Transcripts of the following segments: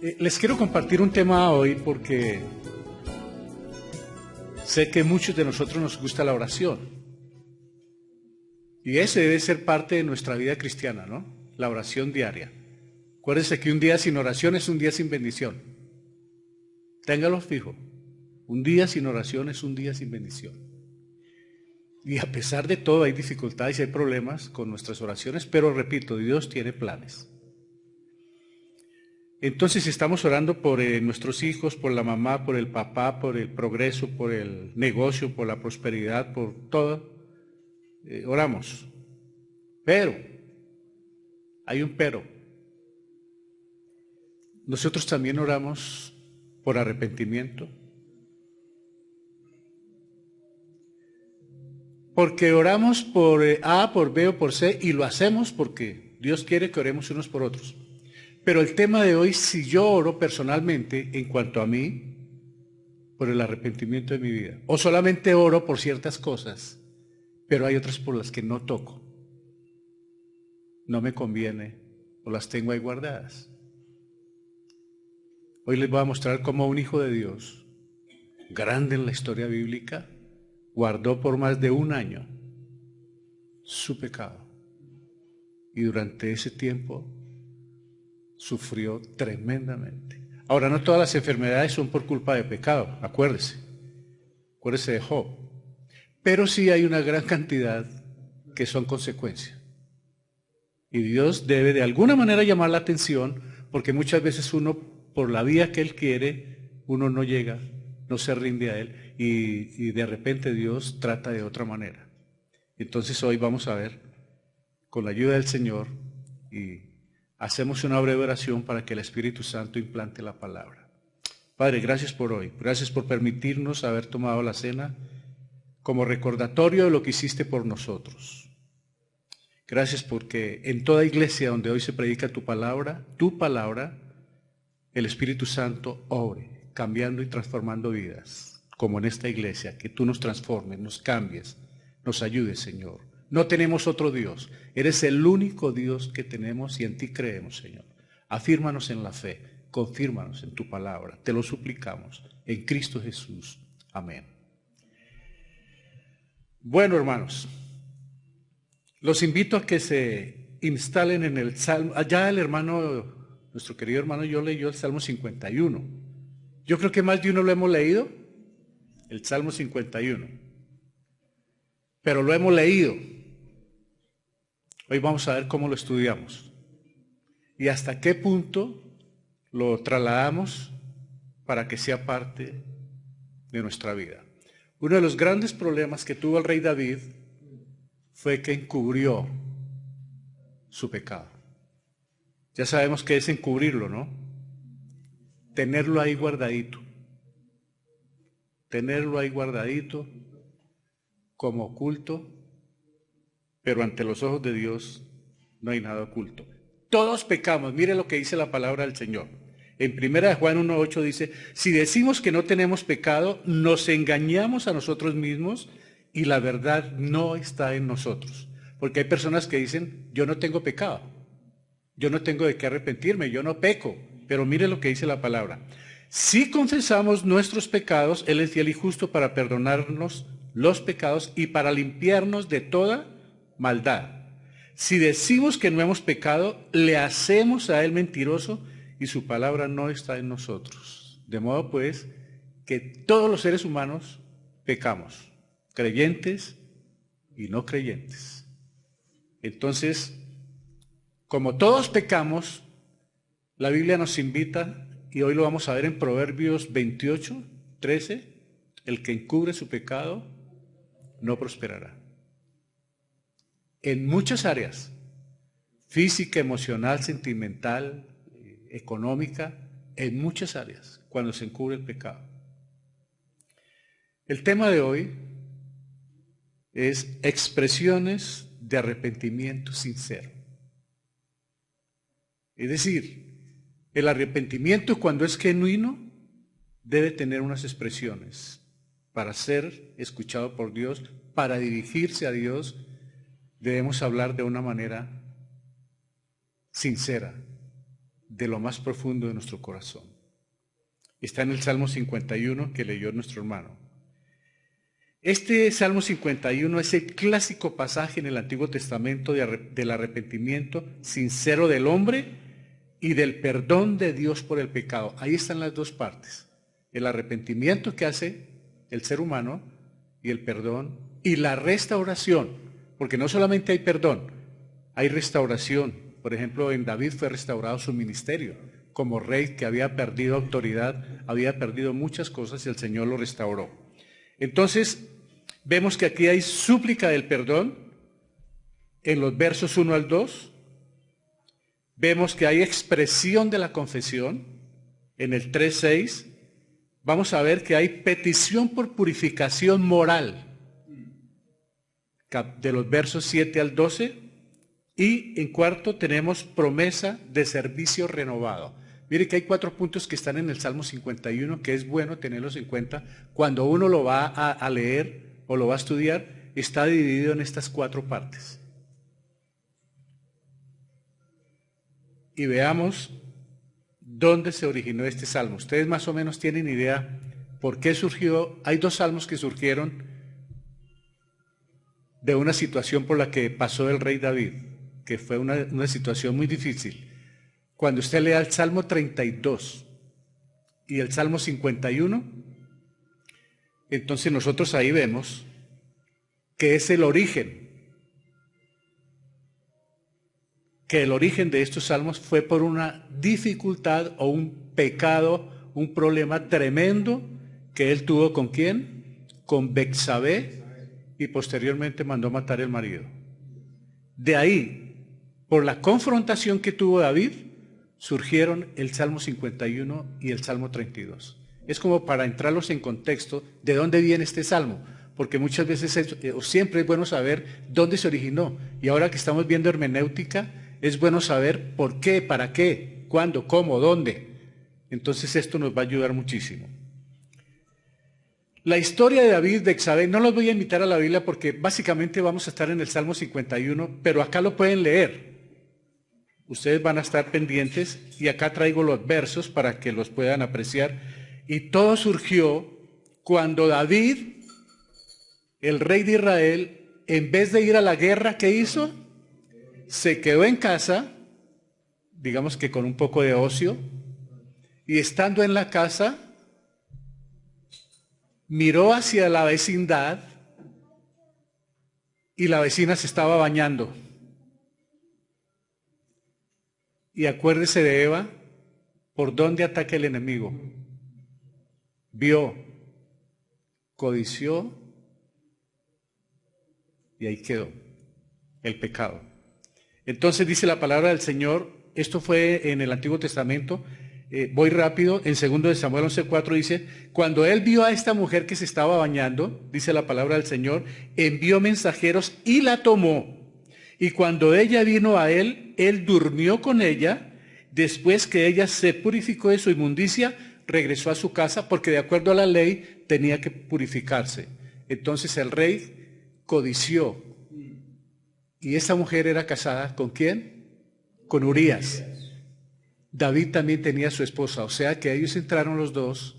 Les quiero compartir un tema hoy porque sé que muchos de nosotros nos gusta la oración. Y ese debe ser parte de nuestra vida cristiana, ¿no? La oración diaria. Acuérdense que un día sin oración es un día sin bendición. Téngalo fijo. Un día sin oración es un día sin bendición. Y a pesar de todo hay dificultades y hay problemas con nuestras oraciones, pero repito, Dios tiene planes. Entonces, si estamos orando por nuestros hijos, por la mamá, por el papá, por el progreso, por el negocio, por la prosperidad, por todo, oramos. Pero, hay un pero. Nosotros también oramos por arrepentimiento. Porque oramos por A, por B o por C y lo hacemos porque Dios quiere que oremos unos por otros. Pero el tema de hoy, si yo oro personalmente en cuanto a mí, por el arrepentimiento de mi vida, o solamente oro por ciertas cosas, pero hay otras por las que no toco, no me conviene o las tengo ahí guardadas. Hoy les voy a mostrar cómo un hijo de Dios, grande en la historia bíblica, guardó por más de un año su pecado y durante ese tiempo sufrió tremendamente. Ahora, no todas las enfermedades son por culpa de pecado, acuérdese de Job, pero sí hay una gran cantidad que son consecuencia. Y Dios debe de alguna manera llamar la atención, porque muchas veces uno, por la vía que Él quiere, uno no llega, no se rinde a Él, y de repente Dios trata de otra manera. Entonces hoy vamos a ver, con la ayuda del Señor, y hacemos una breve oración para que el Espíritu Santo implante la palabra. Padre, gracias por hoy. Gracias por permitirnos haber tomado la cena como recordatorio de lo que hiciste por nosotros. Gracias porque en toda iglesia donde hoy se predica tu palabra, el Espíritu Santo obre, cambiando y transformando vidas, como en esta iglesia, que tú nos transformes, nos cambies, nos ayudes, Señor. No tenemos otro Dios, eres el único Dios que tenemos y en ti creemos, Señor. Afírmanos en la fe, confírmanos en tu palabra, te lo suplicamos, en Cristo Jesús. Amén. Bueno, hermanos, los invito a que se instalen en el Salmo. Allá el hermano, nuestro querido hermano, yo leyó el Salmo 51. Yo creo que más de uno lo hemos leído, el Salmo 51. Pero lo hemos leído. Hoy vamos a ver cómo lo estudiamos y hasta qué punto lo trasladamos para que sea parte de nuestra vida. Uno de los grandes problemas que tuvo el rey David fue que encubrió su pecado. Ya sabemos qué es encubrirlo, ¿no? Tenerlo ahí guardadito. Tenerlo ahí guardadito como oculto, pero ante los ojos de Dios no hay nada oculto. Todos pecamos. Mire lo que dice la palabra del Señor. En 1 Juan 1:8 dice, si decimos que no tenemos pecado, nos engañamos a nosotros mismos y la verdad no está en nosotros. Porque hay personas que dicen, yo no tengo pecado, yo no tengo de qué arrepentirme, yo no peco. Pero mire lo que dice la palabra. Si confesamos nuestros pecados, Él es fiel y justo para perdonarnos los pecados y para limpiarnos de toda maldad. Si decimos que no hemos pecado, le hacemos a Él mentiroso y su palabra no está en nosotros. De modo pues que todos los seres humanos pecamos, creyentes y no creyentes. Entonces, como todos pecamos, la Biblia nos invita, y hoy lo vamos a ver en Proverbios 28:13, el que encubre su pecado no prosperará. En muchas áreas, física, emocional, sentimental, económica, en muchas áreas, cuando se encubre el pecado. El tema de hoy es expresiones de arrepentimiento sincero. Es decir, el arrepentimiento, cuando es genuino, debe tener unas expresiones para ser escuchado por Dios, para dirigirse a Dios. Debemos hablar de una manera sincera, de lo más profundo de nuestro corazón. Está en el Salmo 51 que leyó nuestro hermano. Este Salmo 51 es el clásico pasaje en el Antiguo Testamento del arrepentimiento sincero del hombre y del perdón de Dios por el pecado. Ahí están las dos partes. El arrepentimiento que hace el ser humano y el perdón y la restauración. Porque no solamente hay perdón, hay restauración. Por ejemplo, en David fue restaurado su ministerio como rey que había perdido autoridad, había perdido muchas cosas y el Señor lo restauró. Entonces, vemos que aquí hay súplica del perdón en los versos 1 al 2. Vemos que hay expresión de la confesión en el 3:6. Vamos a ver que hay petición por purificación moral de los versos 7 al 12. Y en cuarto tenemos promesa de servicio renovado. Mire que hay 4 puntos que están en el Salmo 51 que es bueno tenerlos en cuenta. Cuando uno lo va a leer o lo va a estudiar, está dividido en estas 4 partes. Y veamos dónde se originó este salmo. Ustedes más o menos tienen idea por qué surgió. Hay 2 salmos que surgieron de una situación por la que pasó el rey David, que fue una situación muy difícil. Cuando usted lea el Salmo 32 y el Salmo 51, entonces nosotros ahí vemos que es el origen, que el origen de estos salmos fue por una dificultad o un pecado, un problema tremendo que él tuvo ¿con quién? Con Betsabé, y posteriormente mandó matar el marido. De ahí, por la confrontación que tuvo David, surgieron el Salmo 51 y el Salmo 32. Es como para entrarlos en contexto de dónde viene este salmo, porque muchas veces o siempre es bueno saber dónde se originó. Y ahora que estamos viendo hermenéutica, es bueno saber por qué, para qué, cuándo, cómo, dónde. Entonces esto nos va a ayudar muchísimo. La historia de David, de Betsabé, no los voy a invitar a la Biblia porque básicamente vamos a estar en el Salmo 51, pero acá lo pueden leer. Ustedes van a estar pendientes y acá traigo los versos para que los puedan apreciar. Y todo surgió cuando David, el rey de Israel, en vez de ir a la guerra, ¿qué hizo? Se quedó en casa, digamos que con un poco de ocio, y estando en la casa, miró hacia la vecindad y la vecina se estaba bañando. Y acuérdese de Eva, ¿por dónde ataca el enemigo? Vio, codició y ahí quedó el pecado. Entonces dice la palabra del Señor, esto fue en el Antiguo Testamento, voy rápido, en 2 de Samuel 11:4 dice, cuando él vio a esta mujer que se estaba bañando, dice la palabra del Señor, envió mensajeros y la tomó. Y cuando ella vino a él, él durmió con ella, después que ella se purificó de su inmundicia, regresó a su casa, porque de acuerdo a la ley tenía que purificarse. Entonces el rey codició. Y esa mujer era casada, ¿con quién? Con Urías. David también tenía su esposa, o sea que ellos entraron los dos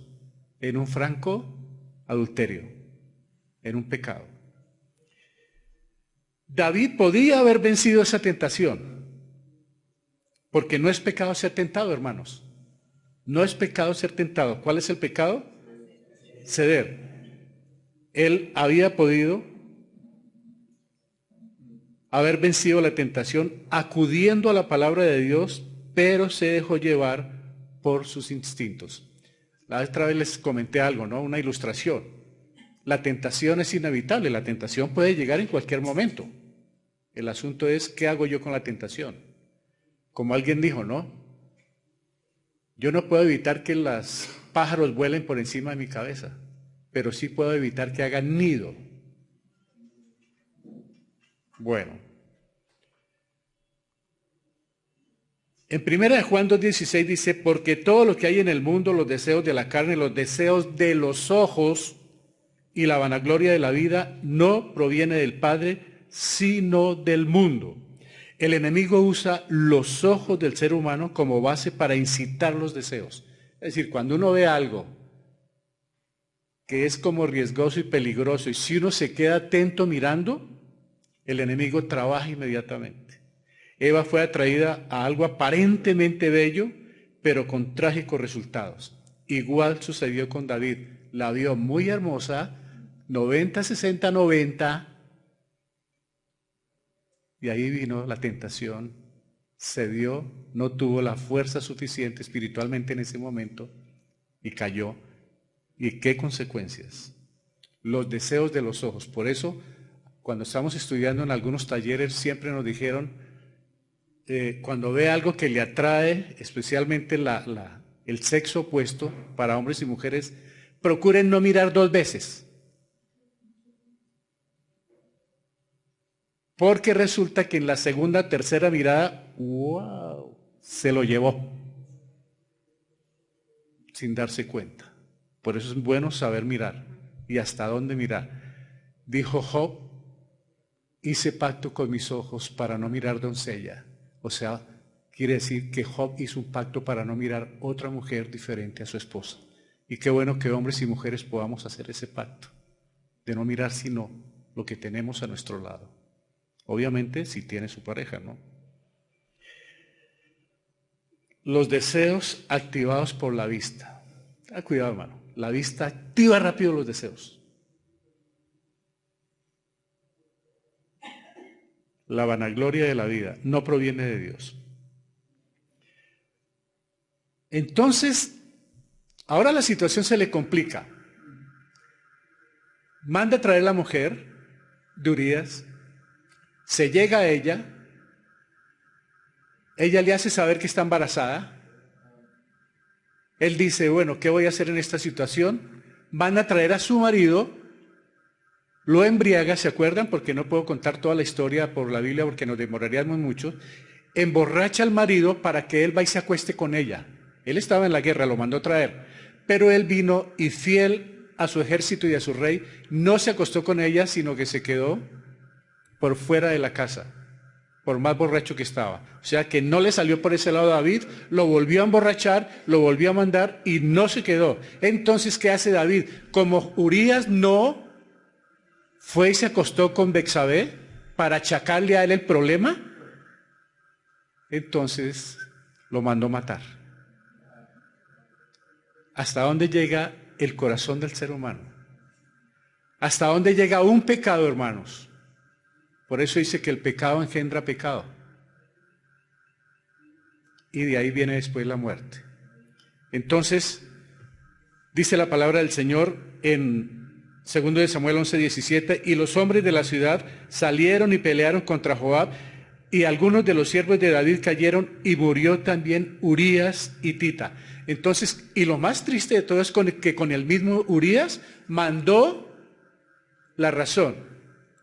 en un franco adulterio, en un pecado. David podía haber vencido esa tentación, porque no es pecado ser tentado, hermanos. No es pecado ser tentado. ¿Cuál es el pecado? Ceder. Él había podido haber vencido la tentación acudiendo a la palabra de Dios, pero se dejó llevar por sus instintos. La otra vez les comenté algo, ¿no? Una ilustración. La tentación es inevitable, la tentación puede llegar en cualquier momento. El asunto es, ¿qué hago yo con la tentación? Como alguien dijo, ¿no? Yo no puedo evitar que los pájaros vuelen por encima de mi cabeza, pero sí puedo evitar que hagan nido. Bueno. En 1 Juan 2:16 dice, porque todo lo que hay en el mundo, los deseos de la carne, los deseos de los ojos y la vanagloria de la vida, no proviene del Padre, sino del mundo. El enemigo usa los ojos del ser humano como base para incitar los deseos. Es decir, cuando uno ve algo que es como riesgoso y peligroso, y si uno se queda atento mirando, el enemigo trabaja inmediatamente. Eva fue atraída a algo aparentemente bello, pero con trágicos resultados. Igual sucedió con David. La vio muy hermosa, 90, 60, 90, y ahí vino la tentación, cedió, no tuvo la fuerza suficiente espiritualmente en ese momento y cayó. ¿Y qué consecuencias? Los deseos de los ojos. Por eso, cuando estamos estudiando en algunos talleres, siempre nos dijeron, cuando ve algo que le atrae, especialmente el sexo opuesto, para hombres y mujeres, procuren no mirar dos veces. Porque resulta que en la segunda, tercera mirada, ¡wow!, se lo llevó sin darse cuenta. Por eso es bueno saber mirar y hasta dónde mirar. Dijo Job, hice pacto con mis ojos para no mirar doncella. O sea, quiere decir que Job hizo un pacto para no mirar otra mujer diferente a su esposa. Y qué bueno que hombres y mujeres podamos hacer ese pacto, de no mirar sino lo que tenemos a nuestro lado. Obviamente si tiene su pareja, ¿no? Los deseos activados por la vista. Cuidado, hermano. La vista activa rápido los deseos. La vanagloria de la vida no proviene de Dios. Entonces, ahora la situación se le complica. Manda a traer la mujer de Urías, se llega a ella le hace saber que está embarazada. Él dice, bueno, ¿qué voy a hacer en esta situación? Van a traer a su marido, lo embriaga, ¿se acuerdan? Porque no puedo contar toda la historia por la Biblia porque nos demoraríamos mucho. Emborracha al marido para que él vaya y se acueste con ella. Él estaba en la guerra, lo mandó traer. Pero él vino y fiel a su ejército y a su rey, no se acostó con ella, sino que se quedó por fuera de la casa, por más borracho que estaba. O sea que no le salió por ese lado a David, lo volvió a emborrachar, lo volvió a mandar y no se quedó. Entonces, ¿qué hace David? Como Urías no fue y se acostó con Betsabé para achacarle a él el problema, entonces lo mandó matar. ¿Hasta dónde llega el corazón del ser humano? ¿Hasta dónde llega un pecado, hermanos? Por eso dice que el pecado engendra pecado. Y de ahí viene después la muerte. Entonces, dice la palabra del Señor en 2 de Samuel 11:17, y los hombres de la ciudad salieron y pelearon contra Joab, y algunos de los siervos de David cayeron, y murió también Urías hitita. Entonces, y lo más triste de todo es que con el mismo Urías mandó la razón.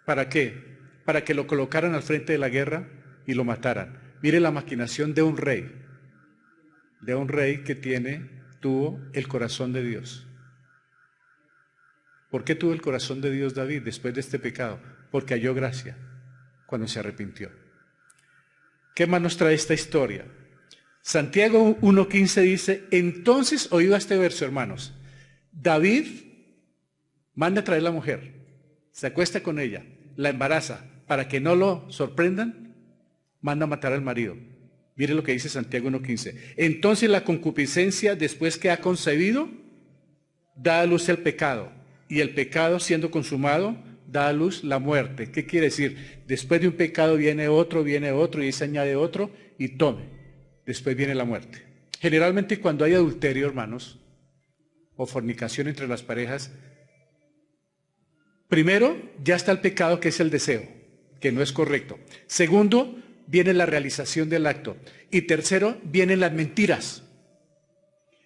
¿Para qué? Para que lo colocaran al frente de la guerra y lo mataran. Mire la maquinación de un rey que tuvo el corazón de Dios. ¿Por qué tuvo el corazón de Dios David después de este pecado? Porque halló gracia cuando se arrepintió. ¿Qué más nos trae esta historia? Santiago 1:15 dice, entonces, oído este verso, hermanos, David manda a traer la mujer, se acuesta con ella, la embaraza, para que no lo sorprendan, manda a matar al marido. Mire lo que dice Santiago 1:15. Entonces la concupiscencia, después que ha concebido, da a luz el pecado. Y el pecado, siendo consumado, da a luz la muerte. ¿Qué quiere decir? Después de un pecado viene otro, y se añade otro, y tome. Después viene la muerte. Generalmente cuando hay adulterio, hermanos, o fornicación entre las parejas, primero ya está el pecado, que es el deseo, que no es correcto. Segundo, viene la realización del acto. Y tercero, vienen las mentiras.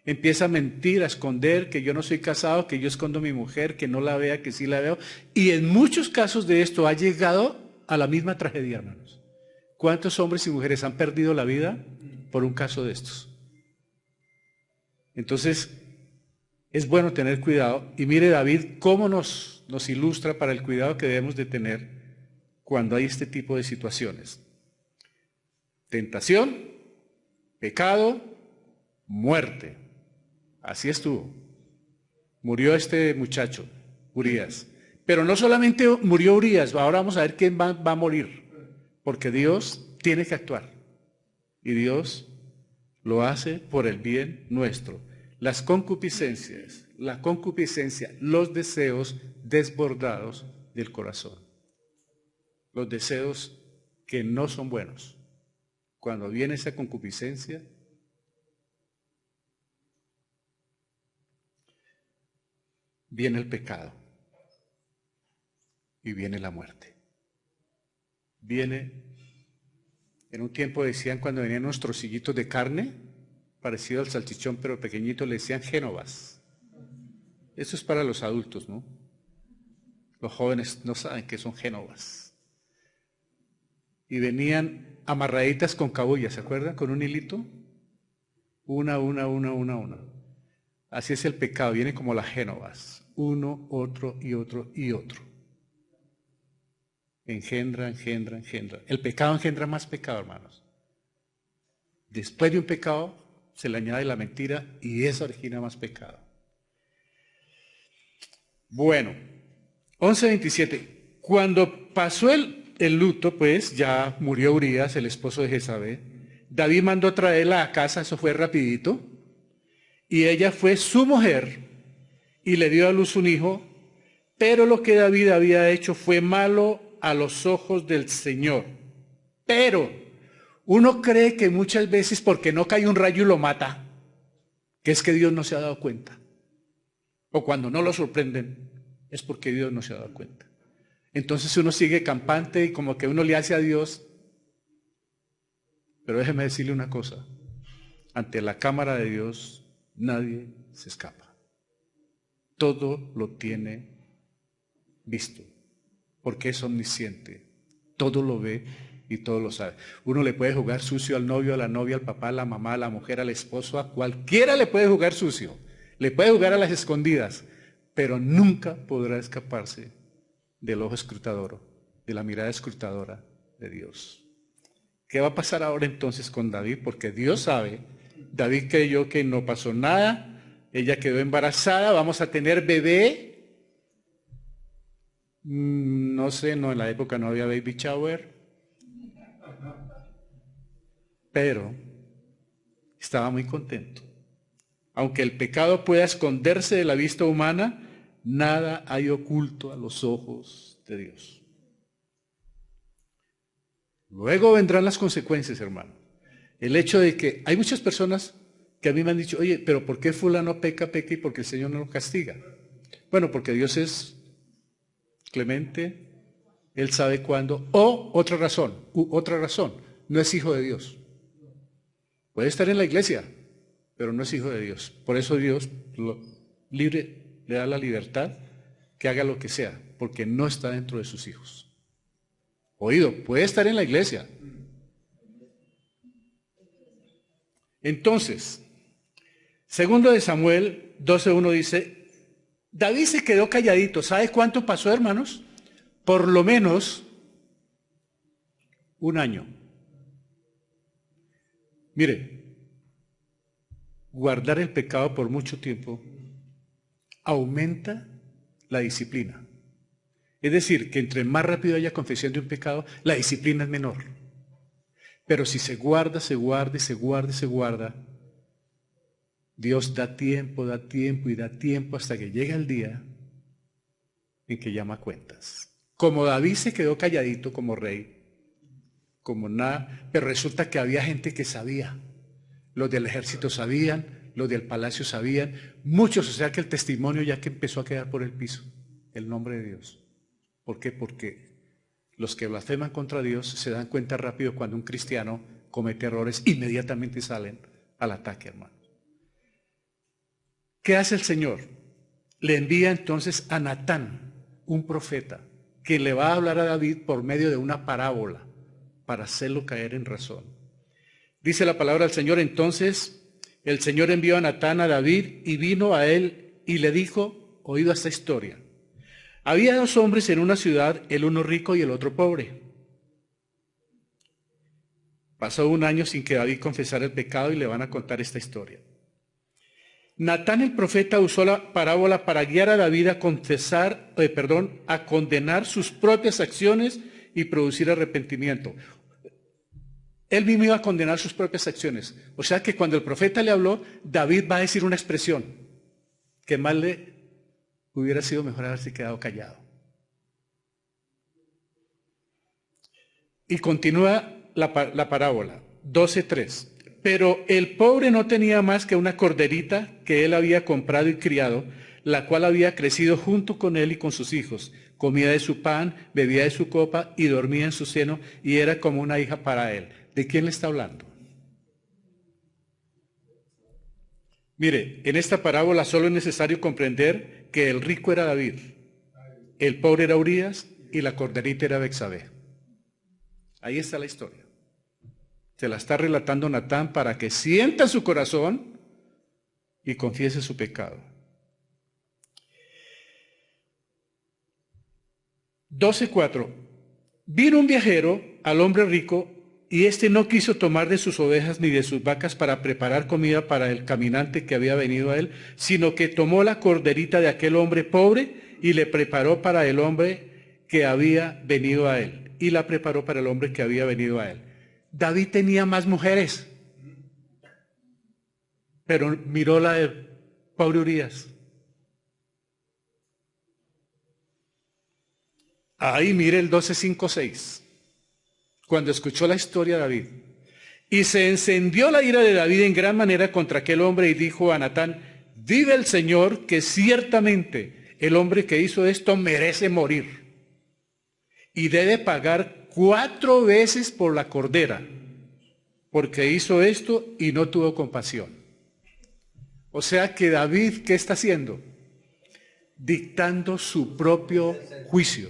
Empieza a mentir, a esconder que yo no soy casado, que yo escondo a mi mujer, que no la vea, que sí la veo. Y en muchos casos de esto ha llegado a la misma tragedia, hermanos. ¿Cuántos hombres y mujeres han perdido la vida por un caso de estos? Entonces, es bueno tener cuidado. Y mire David cómo nos ilustra para el cuidado que debemos de tener cuando hay este tipo de situaciones. Tentación, pecado, muerte. Así estuvo. Murió este muchacho, Urías. Pero no solamente murió Urías, ahora vamos a ver quién va a morir. Porque Dios tiene que actuar. Y Dios lo hace por el bien nuestro. Las concupiscencias, la concupiscencia, los deseos desbordados del corazón. Los deseos que no son buenos. Cuando viene esa concupiscencia, viene el pecado y viene la muerte. Viene, en un tiempo decían cuando venían unos trocitos de carne, parecido al salchichón pero pequeñito, le decían génovas. Eso es para los adultos, ¿no? Los jóvenes no saben qué son génovas. Y venían amarraditas con cabulla, ¿se acuerdan? Con un hilito. Una. Así es el pecado, viene como las génovas. Uno, otro y otro y otro. Engendra. El pecado engendra más pecado, hermanos. Después de un pecado se le añade la mentira y eso origina más pecado. Bueno, 11:27. Cuando pasó el luto, pues ya murió Urías, el esposo de Jezabel. David mandó traerla a casa, eso fue rapidito. Y ella fue su mujer y le dio a luz un hijo. Pero lo que David había hecho fue malo a los ojos del Señor. Pero uno cree que muchas veces porque no cae un rayo y lo mata, que es que Dios no se ha dado cuenta. O cuando no lo sorprenden, es porque Dios no se ha dado cuenta. Entonces uno sigue campante y como que uno le hace a Dios. Pero déjeme decirle una cosa. Ante la cámara de Dios, nadie se escapa. Todo lo tiene visto, porque es omnisciente. Todo lo ve y todo lo sabe. Uno le puede jugar sucio al novio, a la novia, al papá, a la mamá, a la mujer, al esposo, a cualquiera le puede jugar sucio. Le puede jugar a las escondidas, pero nunca podrá escaparse del ojo escrutador, de la mirada escrutadora de Dios. ¿Qué va a pasar ahora entonces con David? Porque Dios sabe, David creyó que no pasó nada, ella quedó embarazada, vamos a tener bebé. No sé, no, en la época no había baby shower. Pero estaba muy contento. Aunque el pecado pueda esconderse de la vista humana, nada hay oculto a los ojos de Dios. Luego vendrán las consecuencias, hermano. El hecho de que hay muchas personas que a mí me han dicho, oye, pero ¿por qué fulano peca y porque el Señor no lo castiga? Bueno, porque Dios es clemente, Él sabe cuándo. O otra razón, no es hijo de Dios. Puede estar en la iglesia, pero no es hijo de Dios. Por eso Dios le da la libertad que haga lo que sea, porque no está dentro de sus hijos. Oído, puede estar en la iglesia. Entonces, segundo de Samuel 12:1 dice, David se quedó calladito. ¿Sabe cuánto pasó, hermanos? Por lo menos un año. Mire, guardar el pecado por mucho tiempo aumenta la disciplina. Es decir, que entre más rápido haya confesión de un pecado, la disciplina es menor. Pero si se guarda, Dios da tiempo hasta que llega el día en que llama cuentas. Como David se quedó calladito como rey, como nada, pero resulta que había gente que sabía. Los del ejército sabían, los del palacio sabían, muchos, o sea que el testimonio ya que empezó a quedar por el piso, el nombre de Dios. ¿Por qué? Porque los que blasfeman contra Dios se dan cuenta rápido cuando un cristiano comete errores, inmediatamente salen al ataque, hermano. ¿Qué hace el Señor? Le envía entonces a Natán, un profeta, que le va a hablar a David por medio de una parábola, para hacerlo caer en razón. Dice la palabra del Señor, entonces el Señor envió a Natán a David y vino a él y le dijo, oído esta historia. Había dos hombres en una ciudad, el uno rico y el otro pobre. Pasó un año sin que David confesara el pecado y le van a contar esta historia. Natán el profeta usó la parábola para guiar a David a a condenar sus propias acciones y producir arrepentimiento. Él mismo iba a condenar sus propias acciones. O sea que cuando el profeta le habló, David va a decir una expresión que más le hubiera sido mejor haberse quedado callado. Y continúa la parábola, 12:3. Pero el pobre no tenía más que una corderita que él había comprado y criado, la cual había crecido junto con él y con sus hijos. Comía de su pan, bebía de su copa y dormía en su seno, y era como una hija para él. ¿De quién le está hablando? Mire, en esta parábola solo es necesario comprender que el rico era David, el pobre era Urías y la corderita era Betsabé. Ahí está la historia. Se la está relatando Natán para que sienta su corazón y confiese su pecado. 12:4. Vino un viajero al hombre rico y éste no quiso tomar de sus ovejas ni de sus vacas para preparar comida para el caminante que había venido a él, sino que tomó la corderita de aquel hombre pobre y le preparó para el hombre que había venido a él. Y la preparó para el hombre que había venido a él. David tenía más mujeres, pero miró la de pobre Urías. Ahí mire el 12:5-6. Cuando escuchó la historia de David. Y se encendió la ira de David en gran manera contra aquel hombre y dijo a Natán: vive el Señor que ciertamente el hombre que hizo esto merece morir y debe pagar 4 veces por la cordera, porque hizo esto y no tuvo compasión. O sea que David, ¿qué está haciendo? Dictando su propio juicio.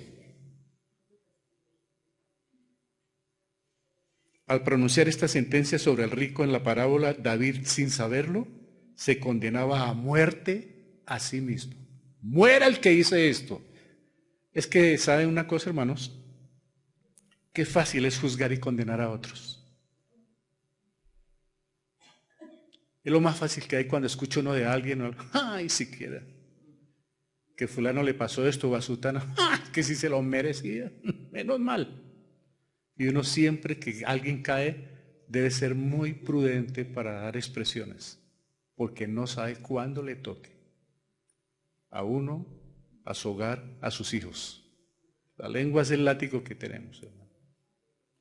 Al pronunciar esta sentencia sobre el rico en la parábola, David, sin saberlo, se condenaba a muerte a sí mismo. Muera el que hice esto. Es que, ¿saben una cosa, hermanos? Qué fácil es juzgar y condenar a otros. Es lo más fácil que hay cuando escucho uno de alguien, ay, siquiera, que fulano le pasó esto o a sutana, que si se lo merecía, menos mal. Y uno siempre que alguien cae debe ser muy prudente para dar expresiones, porque no sabe cuándo le toque a uno, a su hogar, a sus hijos. La lengua es el látigo que tenemos, hermano,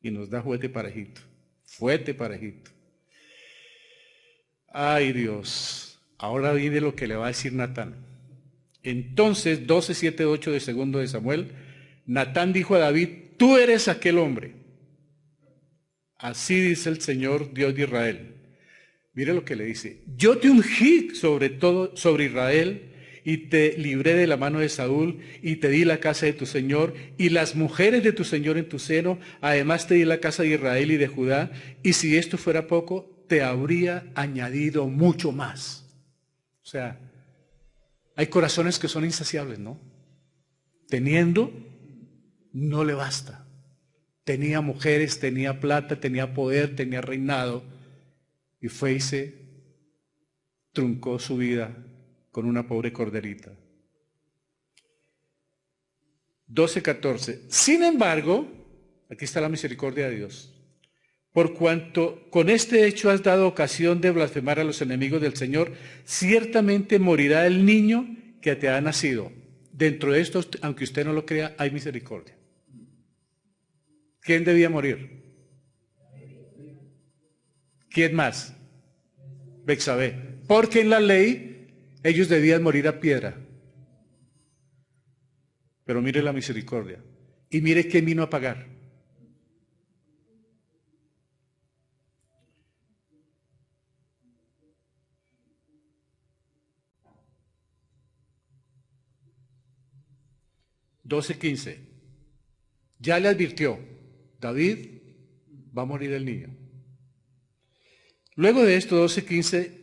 y nos da fuerte parejito. Ay, Dios, ahora viene lo que le va a decir Natán. Entonces, 12:7-8 de 2 de Samuel, Natán dijo a David: tú eres aquel hombre. Así dice el Señor, Dios de Israel. Mire lo que le dice: yo te ungí sobre Israel y te libré de la mano de Saúl y te di la casa de tu Señor y las mujeres de tu Señor en tu seno. Además te di la casa de Israel y de Judá, y si esto fuera poco, te habría añadido mucho más. O sea, hay corazones que son insaciables, ¿no? Teniendo, no le basta. Tenía mujeres, tenía plata, tenía poder, tenía reinado, y fue y se truncó su vida con una pobre corderita. 12:14. Sin embargo, aquí está la misericordia de Dios. Por cuanto con este hecho has dado ocasión de blasfemar a los enemigos del Señor, ciertamente morirá el niño que te ha nacido. Dentro de esto, aunque usted no lo crea, hay misericordia. ¿Quién debía morir? ¿Quién más? Betsabé. Porque en la ley ellos debían morir a piedra. Pero mire la misericordia. Y mire quién vino a pagar. (12:15) Ya le advirtió: David, va a morir el niño. Luego de esto, 12:15,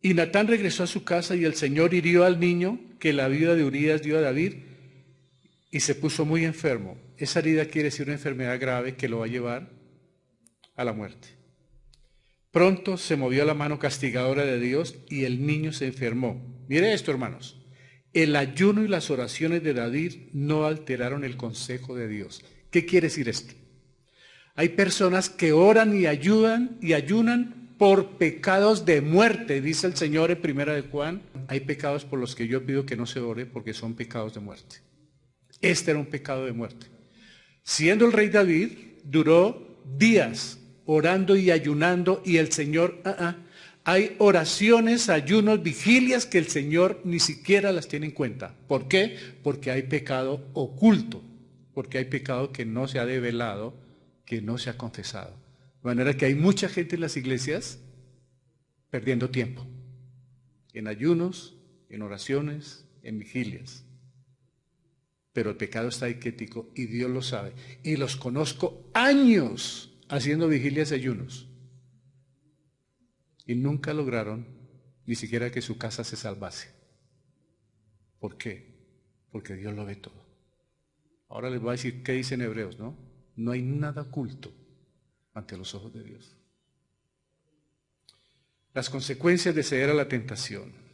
y Natán regresó a su casa y el Señor hirió al niño que la viuda de Urías dio a David y se puso muy enfermo. Esa herida quiere decir una enfermedad grave que lo va a llevar a la muerte. Pronto se movió la mano castigadora de Dios y el niño se enfermó. Mire esto, hermanos. El ayuno y las oraciones de David no alteraron el consejo de Dios. ¿Qué quiere decir esto? Hay personas que oran y ayunan por pecados de muerte, dice el Señor en Primera de Juan. Hay pecados por los que yo pido que no se ore porque son pecados de muerte. Este era un pecado de muerte. Siendo el rey David, duró días orando y ayunando, y el Señor, hay oraciones, ayunos, vigilias que el Señor ni siquiera las tiene en cuenta. ¿Por qué? Porque hay pecado oculto, porque hay pecado que no se ha develado, que no se ha confesado. De manera que hay mucha gente en las iglesias perdiendo tiempo, en ayunos, en oraciones, en vigilias. Pero el pecado está ahí quietico y Dios lo sabe. Y los conozco años haciendo vigilias y ayunos. Y nunca lograron ni siquiera que su casa se salvase. ¿Por qué? Porque Dios lo ve todo. Ahora les voy a decir qué dicen Hebreos, ¿no? No hay nada oculto ante los ojos de Dios. Las consecuencias de ceder a la tentación.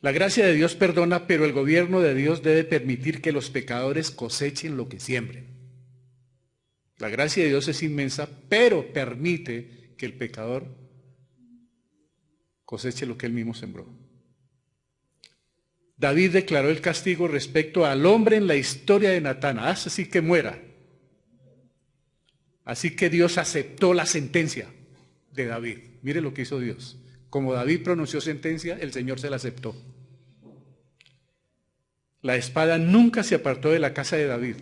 La gracia de Dios perdona, pero el gobierno de Dios debe permitir que los pecadores cosechen lo que siembren. La gracia de Dios es inmensa, pero permite que el pecador coseche lo que él mismo sembró. David declaró el castigo respecto al hombre en la historia de Natán. Haz así que muera. Así que Dios aceptó la sentencia de David. Mire lo que hizo Dios. Como David pronunció sentencia, el Señor se la aceptó. La espada nunca se apartó de la casa de David.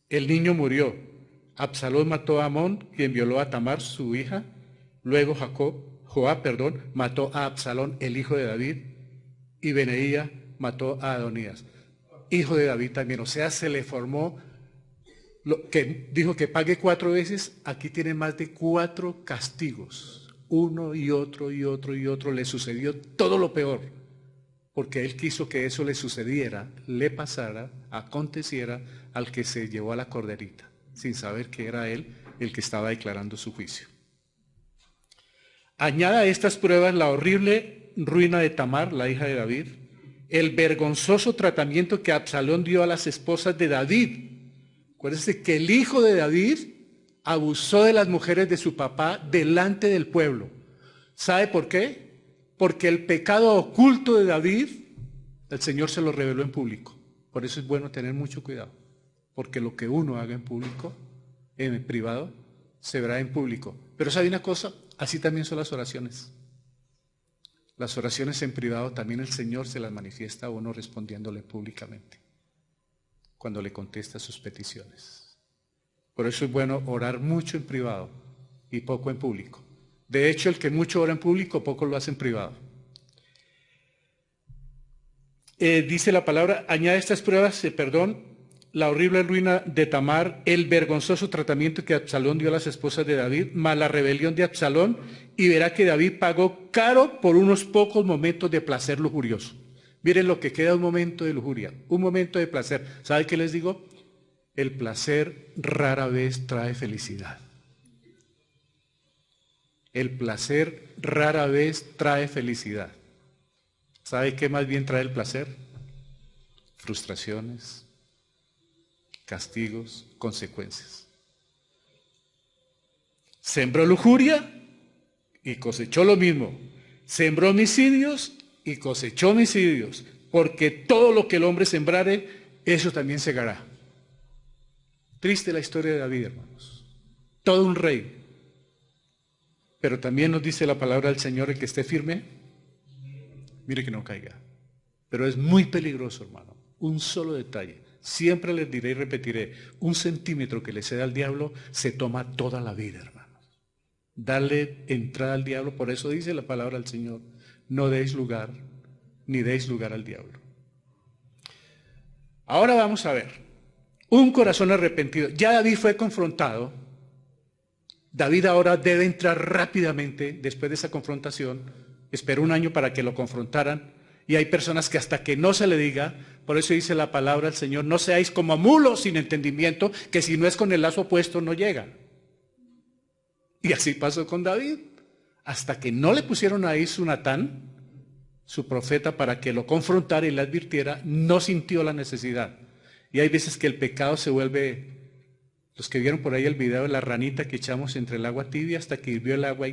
El niño murió. Absalón mató a Amón, quien violó a Tamar, su hija. Luego Joab mató a Absalón, el hijo de David. Y Benaía mató a Adonías, hijo de David también. O sea, se le formó, lo que dijo que pague 4 veces. Aquí tiene más de 4 castigos. Uno y otro y otro y otro. Le sucedió todo lo peor. Porque él quiso que eso le sucediera, le pasara, aconteciera al que se llevó a la corderita, sin saber que era él el que estaba declarando su juicio. Añada a estas pruebas la horrible ruina de Tamar, la hija de David, el vergonzoso tratamiento que Absalón dio a las esposas de David. Acuérdense que el hijo de David abusó de las mujeres de su papá delante del pueblo. ¿Sabe por qué? Porque el pecado oculto de David, el Señor se lo reveló en público. Por eso es bueno tener mucho cuidado. Porque lo que uno haga en público, en privado, se verá en público. Pero ¿sabe una cosa? Así también son las oraciones. Las oraciones en privado también el Señor se las manifiesta a uno respondiéndole públicamente, cuando le contesta sus peticiones. Por eso es bueno orar mucho en privado y poco en público. De hecho, el que mucho ora en público, poco lo hace en privado. Dice la palabra, añade estas pruebas, la horrible ruina de Tamar, el vergonzoso tratamiento que Absalón dio a las esposas de David, más la rebelión de Absalón, y verá que David pagó caro por unos pocos momentos de placer lujurioso. Miren lo que queda, un momento de lujuria, un momento de placer. ¿Sabe qué les digo? El placer rara vez trae felicidad. El placer rara vez trae felicidad. ¿Sabe qué más bien trae el placer? Frustraciones, castigos, consecuencias. Sembró lujuria y cosechó lo mismo. Sembró homicidios y cosechó homicidios. Porque todo lo que el hombre sembrare, eso también segará. Triste la historia de David, hermanos. Todo un rey. Pero también nos dice la palabra del Señor, el que esté firme, mire que no caiga. Pero es muy peligroso, hermano. Un solo detalle. Siempre les diré y repetiré, 1 centímetro que le ceda al diablo, se toma toda la vida, hermanos. Darle entrada al diablo, por eso dice la palabra del Señor, no deis lugar, ni deis lugar al diablo. Ahora vamos a ver, un corazón arrepentido. Ya David fue confrontado. David ahora debe entrar rápidamente después de esa confrontación. Esperó 1 año para que lo confrontaran. Y hay personas que hasta que no se le diga, por eso dice la palabra del Señor, no seáis como mulos sin entendimiento, que si no es con el lazo puesto no llegan. Y así pasó con David. Hasta que no le pusieron ahí su Natán, su profeta, para que lo confrontara y le advirtiera, no sintió la necesidad. Y hay veces que el pecado se vuelve, los que vieron por ahí el video de la ranita que echamos entre el agua tibia hasta que hirvió el agua.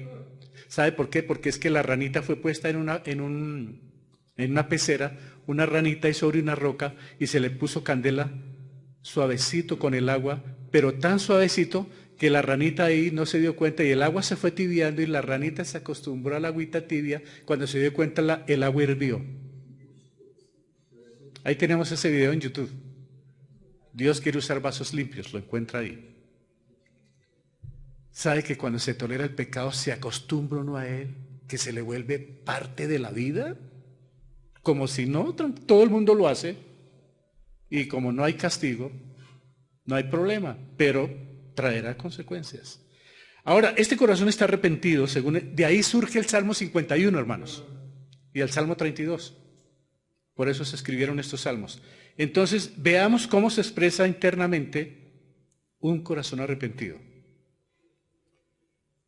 ¿Sabe por qué? Porque es que la ranita fue puesta en una pecera, una ranita y sobre una roca, y se le puso candela suavecito con el agua, pero tan suavecito que la ranita ahí no se dio cuenta y el agua se fue tibiando y la ranita se acostumbró a la agüita tibia. Cuando se dio cuenta el agua hirvió. Ahí tenemos ese video en YouTube. Dios quiere usar vasos limpios, lo encuentra ahí. ¿Sabe que cuando se tolera el pecado se acostumbra uno a él, que se le vuelve parte de la vida? Como si no, todo el mundo lo hace, y como no hay castigo, no hay problema, pero traerá consecuencias. Ahora, este corazón está arrepentido, de ahí surge el Salmo 51, hermanos, y el Salmo 32. Por eso se escribieron estos salmos. Entonces, veamos cómo se expresa internamente un corazón arrepentido.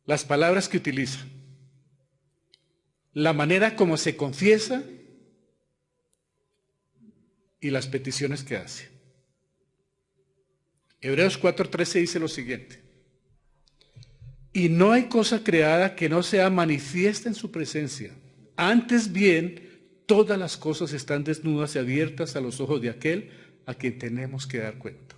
Las palabras que utiliza, la manera como se confiesa y las peticiones que hace. Hebreos 4:13 dice lo siguiente: y no hay cosa creada que no sea manifiesta en su presencia. Antes bien, todas las cosas están desnudas y abiertas a los ojos de aquel a quien tenemos que dar cuenta.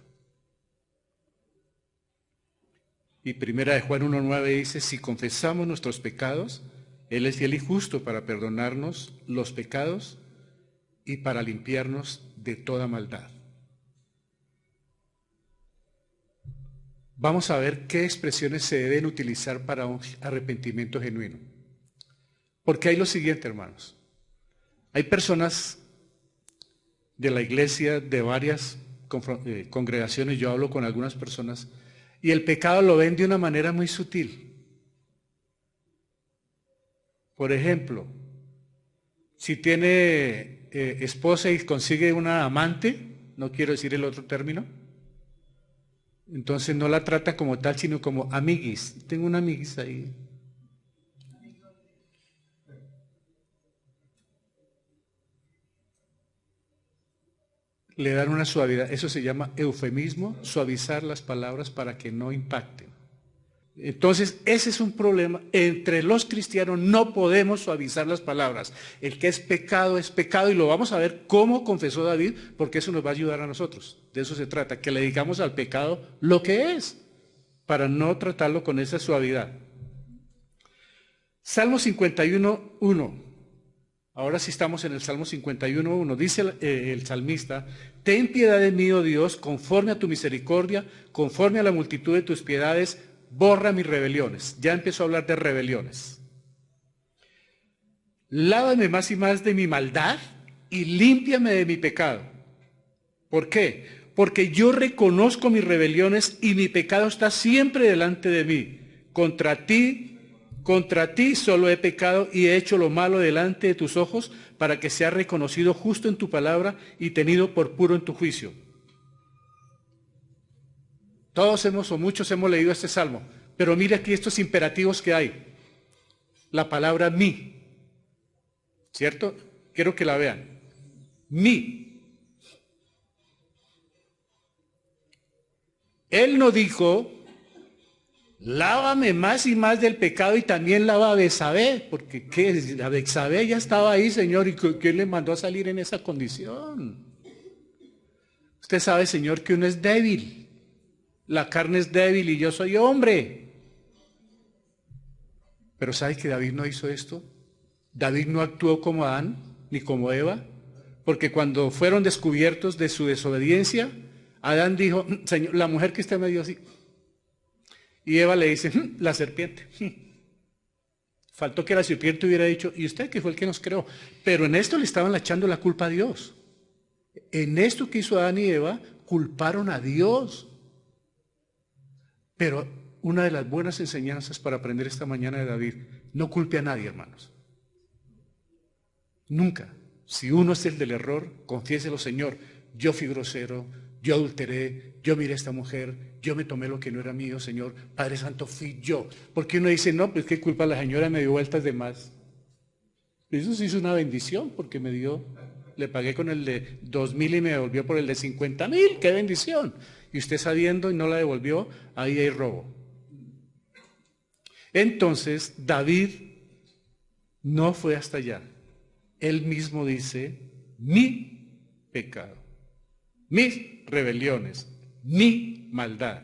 Y primera de Juan 1:9 dice: si confesamos nuestros pecados, Él es fiel y justo para perdonarnos los pecados y para limpiarnos de toda maldad. Vamos a ver qué expresiones se deben utilizar para un arrepentimiento genuino. Porque hay lo siguiente, hermanos. Hay personas de la iglesia, de varias congregaciones, yo hablo con algunas personas, y el pecado lo ven de una manera muy sutil. Por ejemplo, si tiene esposa y consigue una amante, no quiero decir el otro término, entonces no la trata como tal, sino como amiguis. Tengo una amiguis ahí. Le dan una suavidad, eso se llama eufemismo, suavizar las palabras para que no impacten. Entonces, ese es un problema. Entre los cristianos no podemos suavizar las palabras. El que es pecado, y lo vamos a ver cómo confesó David, porque eso nos va a ayudar a nosotros. De eso se trata, que le digamos al pecado lo que es, para no tratarlo con esa suavidad. Salmo 51:1. Ahora sí estamos en el Salmo 51:1. Dice el salmista: ten piedad de mí, oh Dios, conforme a tu misericordia, conforme a la multitud de tus piedades, borra mis rebeliones. Ya empezó a hablar de rebeliones. Lávame más y más de mi maldad y límpiame de mi pecado. ¿Por qué? Porque yo reconozco mis rebeliones y mi pecado está siempre delante de mí. Contra ti solo he pecado y he hecho lo malo delante de tus ojos, para que sea reconocido justo en tu palabra y tenido por puro en tu juicio. Todos muchos hemos leído este salmo, pero mire aquí estos imperativos que hay. La palabra mí, ¿cierto? Quiero que la vean. Mí. Él no dijo: lávame más y más del pecado y también lava a Betsabé, porque ¿qué? A Betsabé ya estaba ahí, Señor, y ¿quién le mandó a salir en esa condición? Usted sabe, Señor, que uno es débil. La carne es débil y yo soy hombre. Pero ¿sabe que David no hizo esto? David no actuó como Adán ni como Eva, porque cuando fueron descubiertos de su desobediencia, Adán dijo: Señor, la mujer que usted me dio así. Y Eva le dice: la serpiente. Faltó que la serpiente hubiera dicho: ¿y usted que fue el que nos creó? Pero en esto le estaban echando la culpa a Dios. En esto que hizo Adán y Eva, culparon a Dios. Pero una de las buenas enseñanzas para aprender esta mañana de David: no culpe a nadie, hermanos. Nunca. Si uno es el del error, confiéselo: Señor, yo fui grosero, yo adulteré, yo miré a esta mujer, yo me tomé lo que no era mío, Señor, Padre Santo, fui yo. Porque uno dice, no, pues qué culpa, la señora me dio vueltas de más. Eso sí es una bendición, porque me dio, le pagué con el de 2.000 y me devolvió por el de 50.000, qué bendición. Y usted sabiendo y no la devolvió, ahí hay robo. Entonces, David no fue hasta allá. Él mismo dice, mi pecado, mis rebeliones, mi maldad.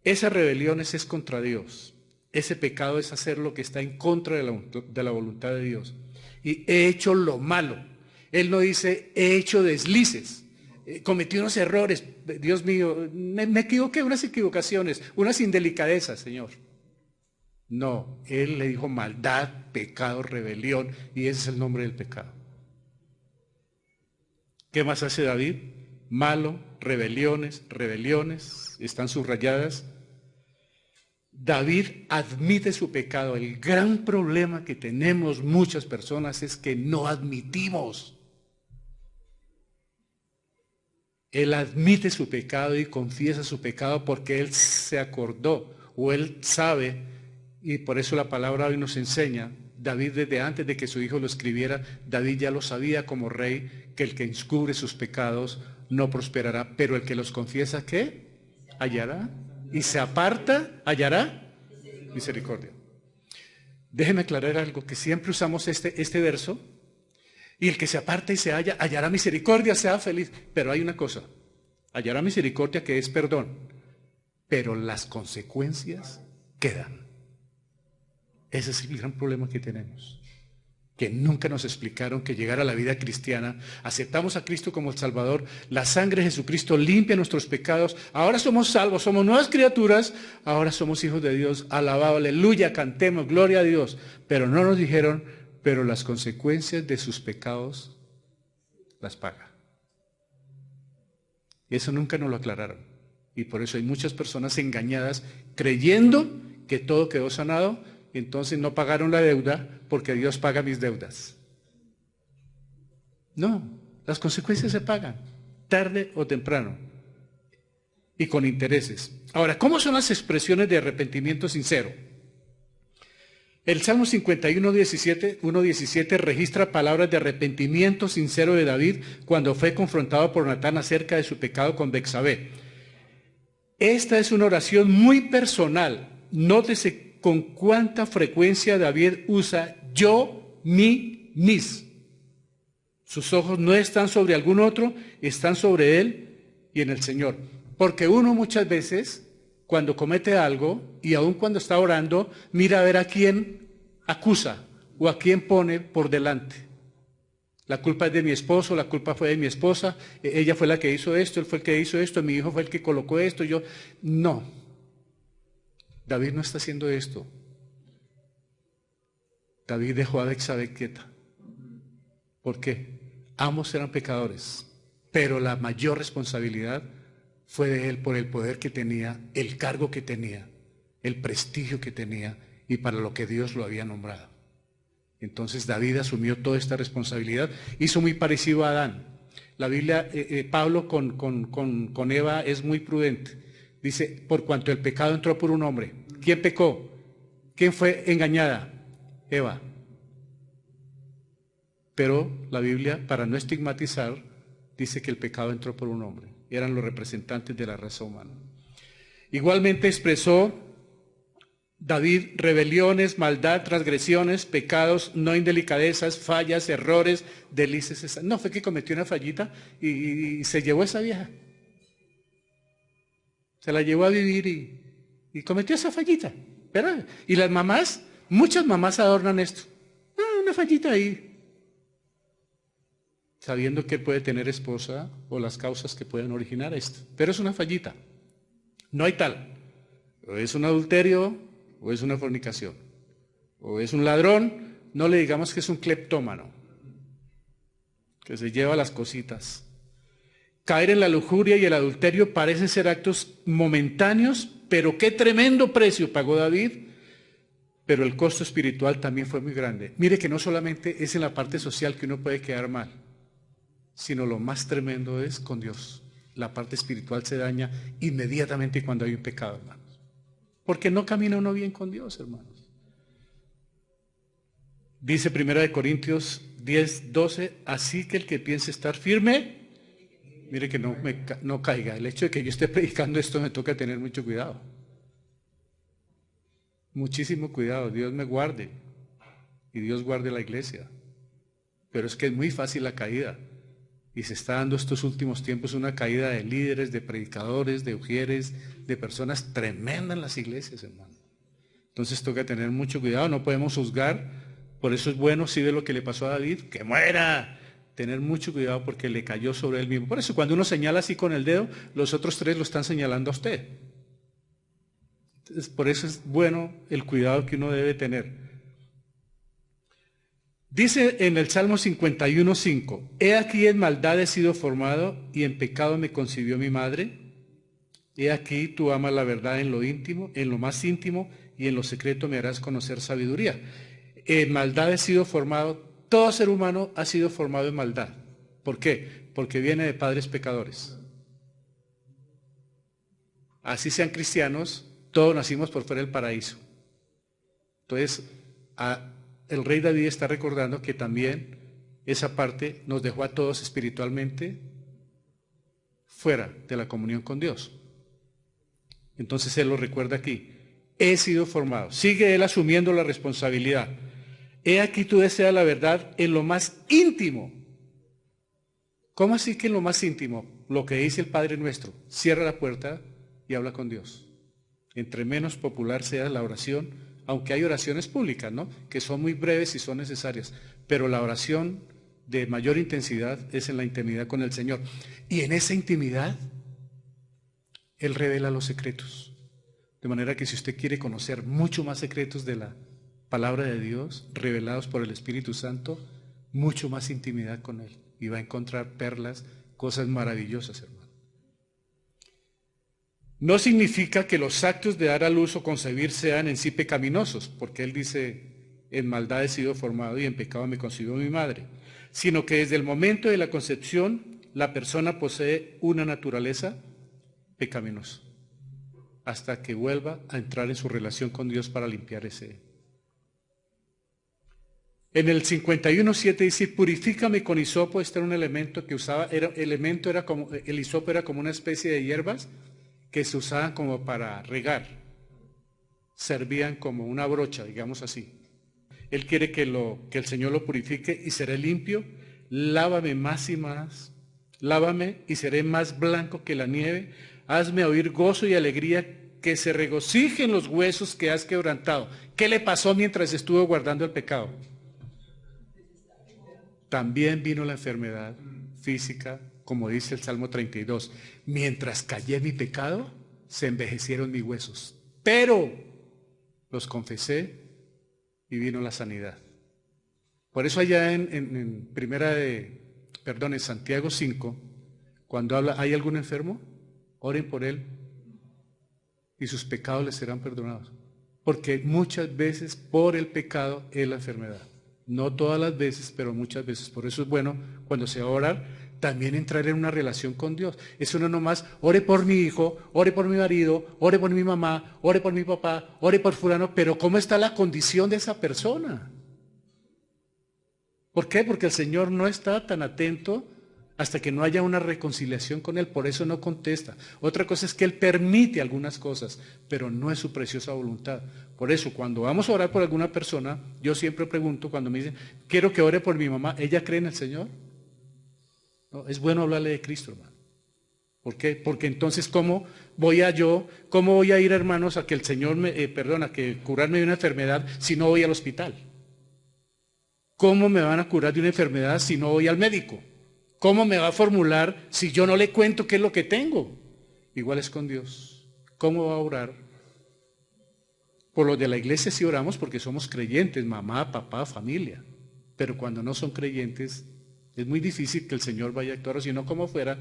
Esas rebeliones es contra Dios. Ese pecado es hacer lo que está en contra de la voluntad de Dios. Y he hecho lo malo. Él no dice, he hecho deslices, cometí unos errores. Dios mío, me equivoqué, unas equivocaciones, unas indelicadezas, Señor. No, Él le dijo maldad, pecado, rebelión, y ese es el nombre del pecado. ¿Qué más hace David? Malo, rebeliones, están subrayadas. David admite su pecado. El gran problema que tenemos muchas personas es que no admitimos. Él admite su pecado y confiesa su pecado porque él se acordó o él sabe, y por eso la palabra hoy nos enseña, David desde antes de que su hijo lo escribiera, David ya lo sabía como rey, que el que encubre sus pecados no prosperará, pero el que los confiesa, ¿qué? Hallará. Y se aparta, hallará misericordia. Déjeme aclarar algo, que siempre usamos este verso, y el que se aparta y se halla, hallará misericordia, sea feliz. Pero hay una cosa, hallará misericordia que es perdón, pero las consecuencias quedan. Ese es el gran problema que tenemos, que nunca nos explicaron que llegar a la vida cristiana, aceptamos a Cristo como el Salvador, la sangre de Jesucristo limpia nuestros pecados, ahora somos salvos, somos nuevas criaturas, ahora somos hijos de Dios, alabado, aleluya, cantemos, gloria a Dios, pero no nos dijeron, pero las consecuencias de sus pecados las paga. Y eso nunca nos lo aclararon, y por eso hay muchas personas engañadas creyendo que todo quedó sanado. Entonces no pagaron la deuda porque Dios paga mis deudas. No, las consecuencias se pagan, tarde o temprano, y con intereses. Ahora, ¿cómo son las expresiones de arrepentimiento sincero? El Salmo 51, 1:17 registra palabras de arrepentimiento sincero de David cuando fue confrontado por Natán acerca de su pecado con Betsabé. Esta es una oración muy personal. Nótese con cuánta frecuencia David usa yo, mi, mis. Sus ojos no están sobre algún otro, están sobre él y en el Señor. Porque uno muchas veces, cuando comete algo, y aun cuando está orando, mira a ver a quién acusa o a quién pone por delante. La culpa es de mi esposo, la culpa fue de mi esposa, ella fue la que hizo esto, él fue el que hizo esto, mi hijo fue el que colocó esto, yo. No. David no está haciendo esto. David dejó a Betsabé quieta. ¿Por qué? Ambos eran pecadores, pero la mayor responsabilidad fue de él por el poder que tenía, el cargo que tenía, el prestigio que tenía y para lo que Dios lo había nombrado. Entonces David asumió toda esta responsabilidad, hizo muy parecido a Adán. La Biblia, Pablo con Eva es muy prudente. Dice, por cuanto el pecado entró por un hombre. ¿Quién pecó? ¿Quién fue engañada? Eva. Pero la Biblia, para no estigmatizar, dice que el pecado entró por un hombre. Eran los representantes de la raza humana. Igualmente expresó David rebeliones, maldad, transgresiones, pecados, no indelicadezas, fallas, errores, delicias. No, fue que cometió una fallita y se llevó a esa vieja. Se la llevó a vivir y cometió esa fallita. ¿Verdad? Y las mamás, muchas mamás adornan esto. Una fallita ahí. Sabiendo que él puede tener esposa o las causas que pueden originar esto. Pero es una fallita. No hay tal. O es un adulterio o es una fornicación. O es un ladrón, no le digamos que es un cleptómano. Que se lleva las cositas. Caer en la lujuria y el adulterio parecen ser actos momentáneos, pero qué tremendo precio pagó David, pero el costo espiritual también fue muy grande. Mire que no solamente es en la parte social que uno puede quedar mal, sino lo más tremendo es con Dios. la parte espiritual se daña inmediatamente cuando hay un pecado, hermanos. Porque no camina uno bien con Dios, hermanos. Dice 1 Corintios 10:12, así que el que piense estar firme, mire que no caiga. El hecho de que yo esté predicando esto me toca tener mucho cuidado. Muchísimo cuidado, Dios me guarde y Dios guarde la iglesia. Pero es que es muy fácil la caída. Y se está dando estos últimos tiempos una caída de líderes, de predicadores, de ujieres, de personas tremendas en las iglesias, hermano. Entonces toca tener mucho cuidado, no podemos juzgar. Por eso es bueno, si ve lo que le pasó a David, que muera. Tener mucho cuidado porque le cayó sobre él mismo. Por eso cuando uno señala así con el dedo, los otros tres lo están señalando a usted. Entonces, por eso es bueno el cuidado que uno debe tener. Dice en el Salmo 51:5, he aquí en maldad he sido formado y en pecado me concibió mi madre. He aquí tú amas la verdad en lo íntimo, en lo más íntimo, y en lo secreto me harás conocer sabiduría. En maldad he sido formado, todo ser humano ha sido formado en maldad. ¿Por qué? Porque viene de padres pecadores. Así sean cristianos, todos nacimos por fuera del paraíso. Entonces, el rey David está recordando que también esa parte nos dejó a todos espiritualmente fuera de la comunión con Dios. Entonces él lo recuerda aquí. He sido formado. Sigue él asumiendo la responsabilidad. He aquí tú deseas la verdad en lo más íntimo. ¿Cómo así que en lo más íntimo? Lo que dice el Padre Nuestro. Cierra la puerta y habla con Dios. Entre menos popular sea la oración, aunque hay oraciones públicas, ¿no?, que son muy breves y son necesarias, pero la oración de mayor intensidad es en la intimidad con el Señor. Y en esa intimidad, Él revela los secretos. De manera que si usted quiere conocer mucho más secretos de la palabra de Dios, revelados por el Espíritu Santo, mucho más intimidad con Él. Y va a encontrar perlas, cosas maravillosas, hermano. No significa que los actos de dar a luz o concebir sean en sí pecaminosos, porque él dice, en maldad he sido formado y en pecado me concibió mi madre, sino que desde el momento de la concepción la persona posee una naturaleza pecaminosa, hasta que vuelva a entrar en su relación con Dios para limpiar ese. En el 51:7 dice, purifícame con hisopo. Este era un elemento que usaba, el hisopo era como una especie de hierbas que se usaban como para regar, servían como una brocha, digamos así. Él quiere que el Señor lo purifique y seré limpio. Lávame más y más, lávame y seré más blanco que la nieve. Hazme oír gozo y alegría, que se regocijen los huesos que has quebrantado. ¿Qué le pasó mientras estuvo guardando el pecado? También vino la enfermedad física, como dice el Salmo 32. Mientras callé mi pecado, se envejecieron mis huesos, pero los confesé y vino la sanidad. Por eso allá en Santiago 5, cuando habla, ¿hay algún enfermo? Oren por él y sus pecados les serán perdonados. Porque muchas veces por el pecado es la enfermedad. No todas las veces, pero muchas veces. Por eso es bueno, cuando se va a orar, también entrar en una relación con Dios. Eso no nomás, ore por mi hijo, ore por mi marido, ore por mi mamá, ore por mi papá, ore por fulano, pero ¿cómo está la condición de esa persona? ¿Por qué? Porque el Señor no está tan atento hasta que no haya una reconciliación con Él, por eso no contesta. Otra cosa es que Él permite algunas cosas, pero no es su preciosa voluntad. Por eso, cuando vamos a orar por alguna persona, yo siempre pregunto, cuando me dicen, quiero que ore por mi mamá, ¿ella cree en el Señor? No, es bueno hablarle de Cristo, hermano. ¿Por qué? Porque entonces, ¿cómo voy a ir, hermanos, a que el Señor a que curarme de una enfermedad si no voy al hospital? ¿Cómo me van a curar de una enfermedad si no voy al médico? ¿Cómo me va a formular si yo no le cuento qué es lo que tengo? Igual es con Dios. ¿Cómo va a orar? Por los de la iglesia sí oramos porque somos creyentes, mamá, papá, familia. Pero cuando no son creyentes, es muy difícil que el Señor vaya a actuar, o si no, como fuera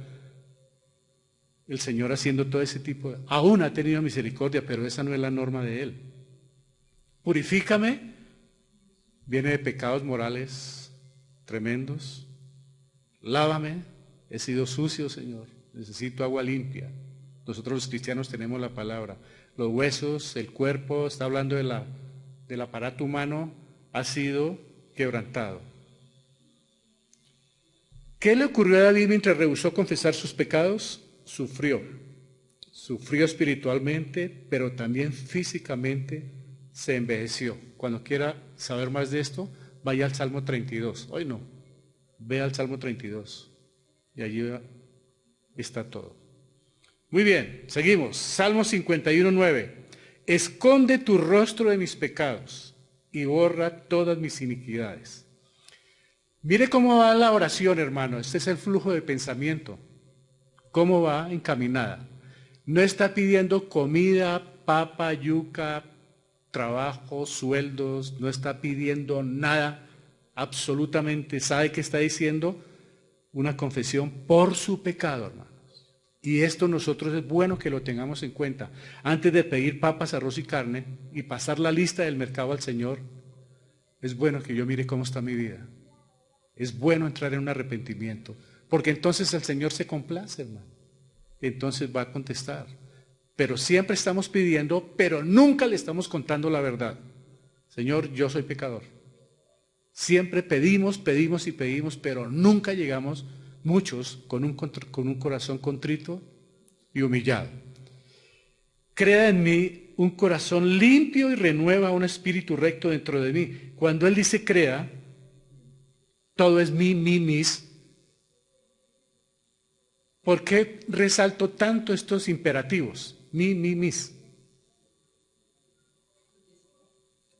el Señor haciendo todo ese tipo de... Aún ha tenido misericordia, pero esa no es la norma de Él. Purifícame, viene de pecados morales tremendos. Lávame, he sido sucio, Señor. necesito agua limpia. Nosotros los cristianos tenemos la palabra. Los huesos, el cuerpo, está hablando del aparato humano, ha sido quebrantado. ¿Qué le ocurrió a David mientras rehusó confesar sus pecados? Sufrió espiritualmente, pero también físicamente se envejeció. Cuando quiera saber más de esto, vaya al Salmo 32. Hoy no, ve al Salmo 32 y allí está todo. Muy bien, seguimos. Salmo 51:9. Esconde tu rostro de mis pecados y borra todas mis iniquidades. Mire cómo va la oración, hermano. Este es el flujo de pensamiento. ¿Cómo va encaminada? No está pidiendo comida, papa, yuca, trabajo, sueldos, no está pidiendo nada, absolutamente. ¿Sabe qué está diciendo? Una confesión por su pecado, hermanos. Y esto nosotros es bueno que lo tengamos en cuenta. Antes de pedir papas, arroz y carne y pasar la lista del mercado al Señor, es bueno que yo mire cómo está mi vida. Es bueno entrar en un arrepentimiento, porque entonces el Señor se complace, hermano. Entonces va a contestar. Pero siempre estamos pidiendo, pero nunca le estamos contando la verdad. Señor, yo soy pecador. Siempre pedimos, pedimos y pedimos, pero nunca llegamos, muchos, con un corazón contrito y humillado. Crea en mí un corazón limpio y renueva un espíritu recto dentro de mí. Cuando Él dice crea, todo es mí, mis. ¿Por qué resalto tanto estos imperativos? Mí, mis.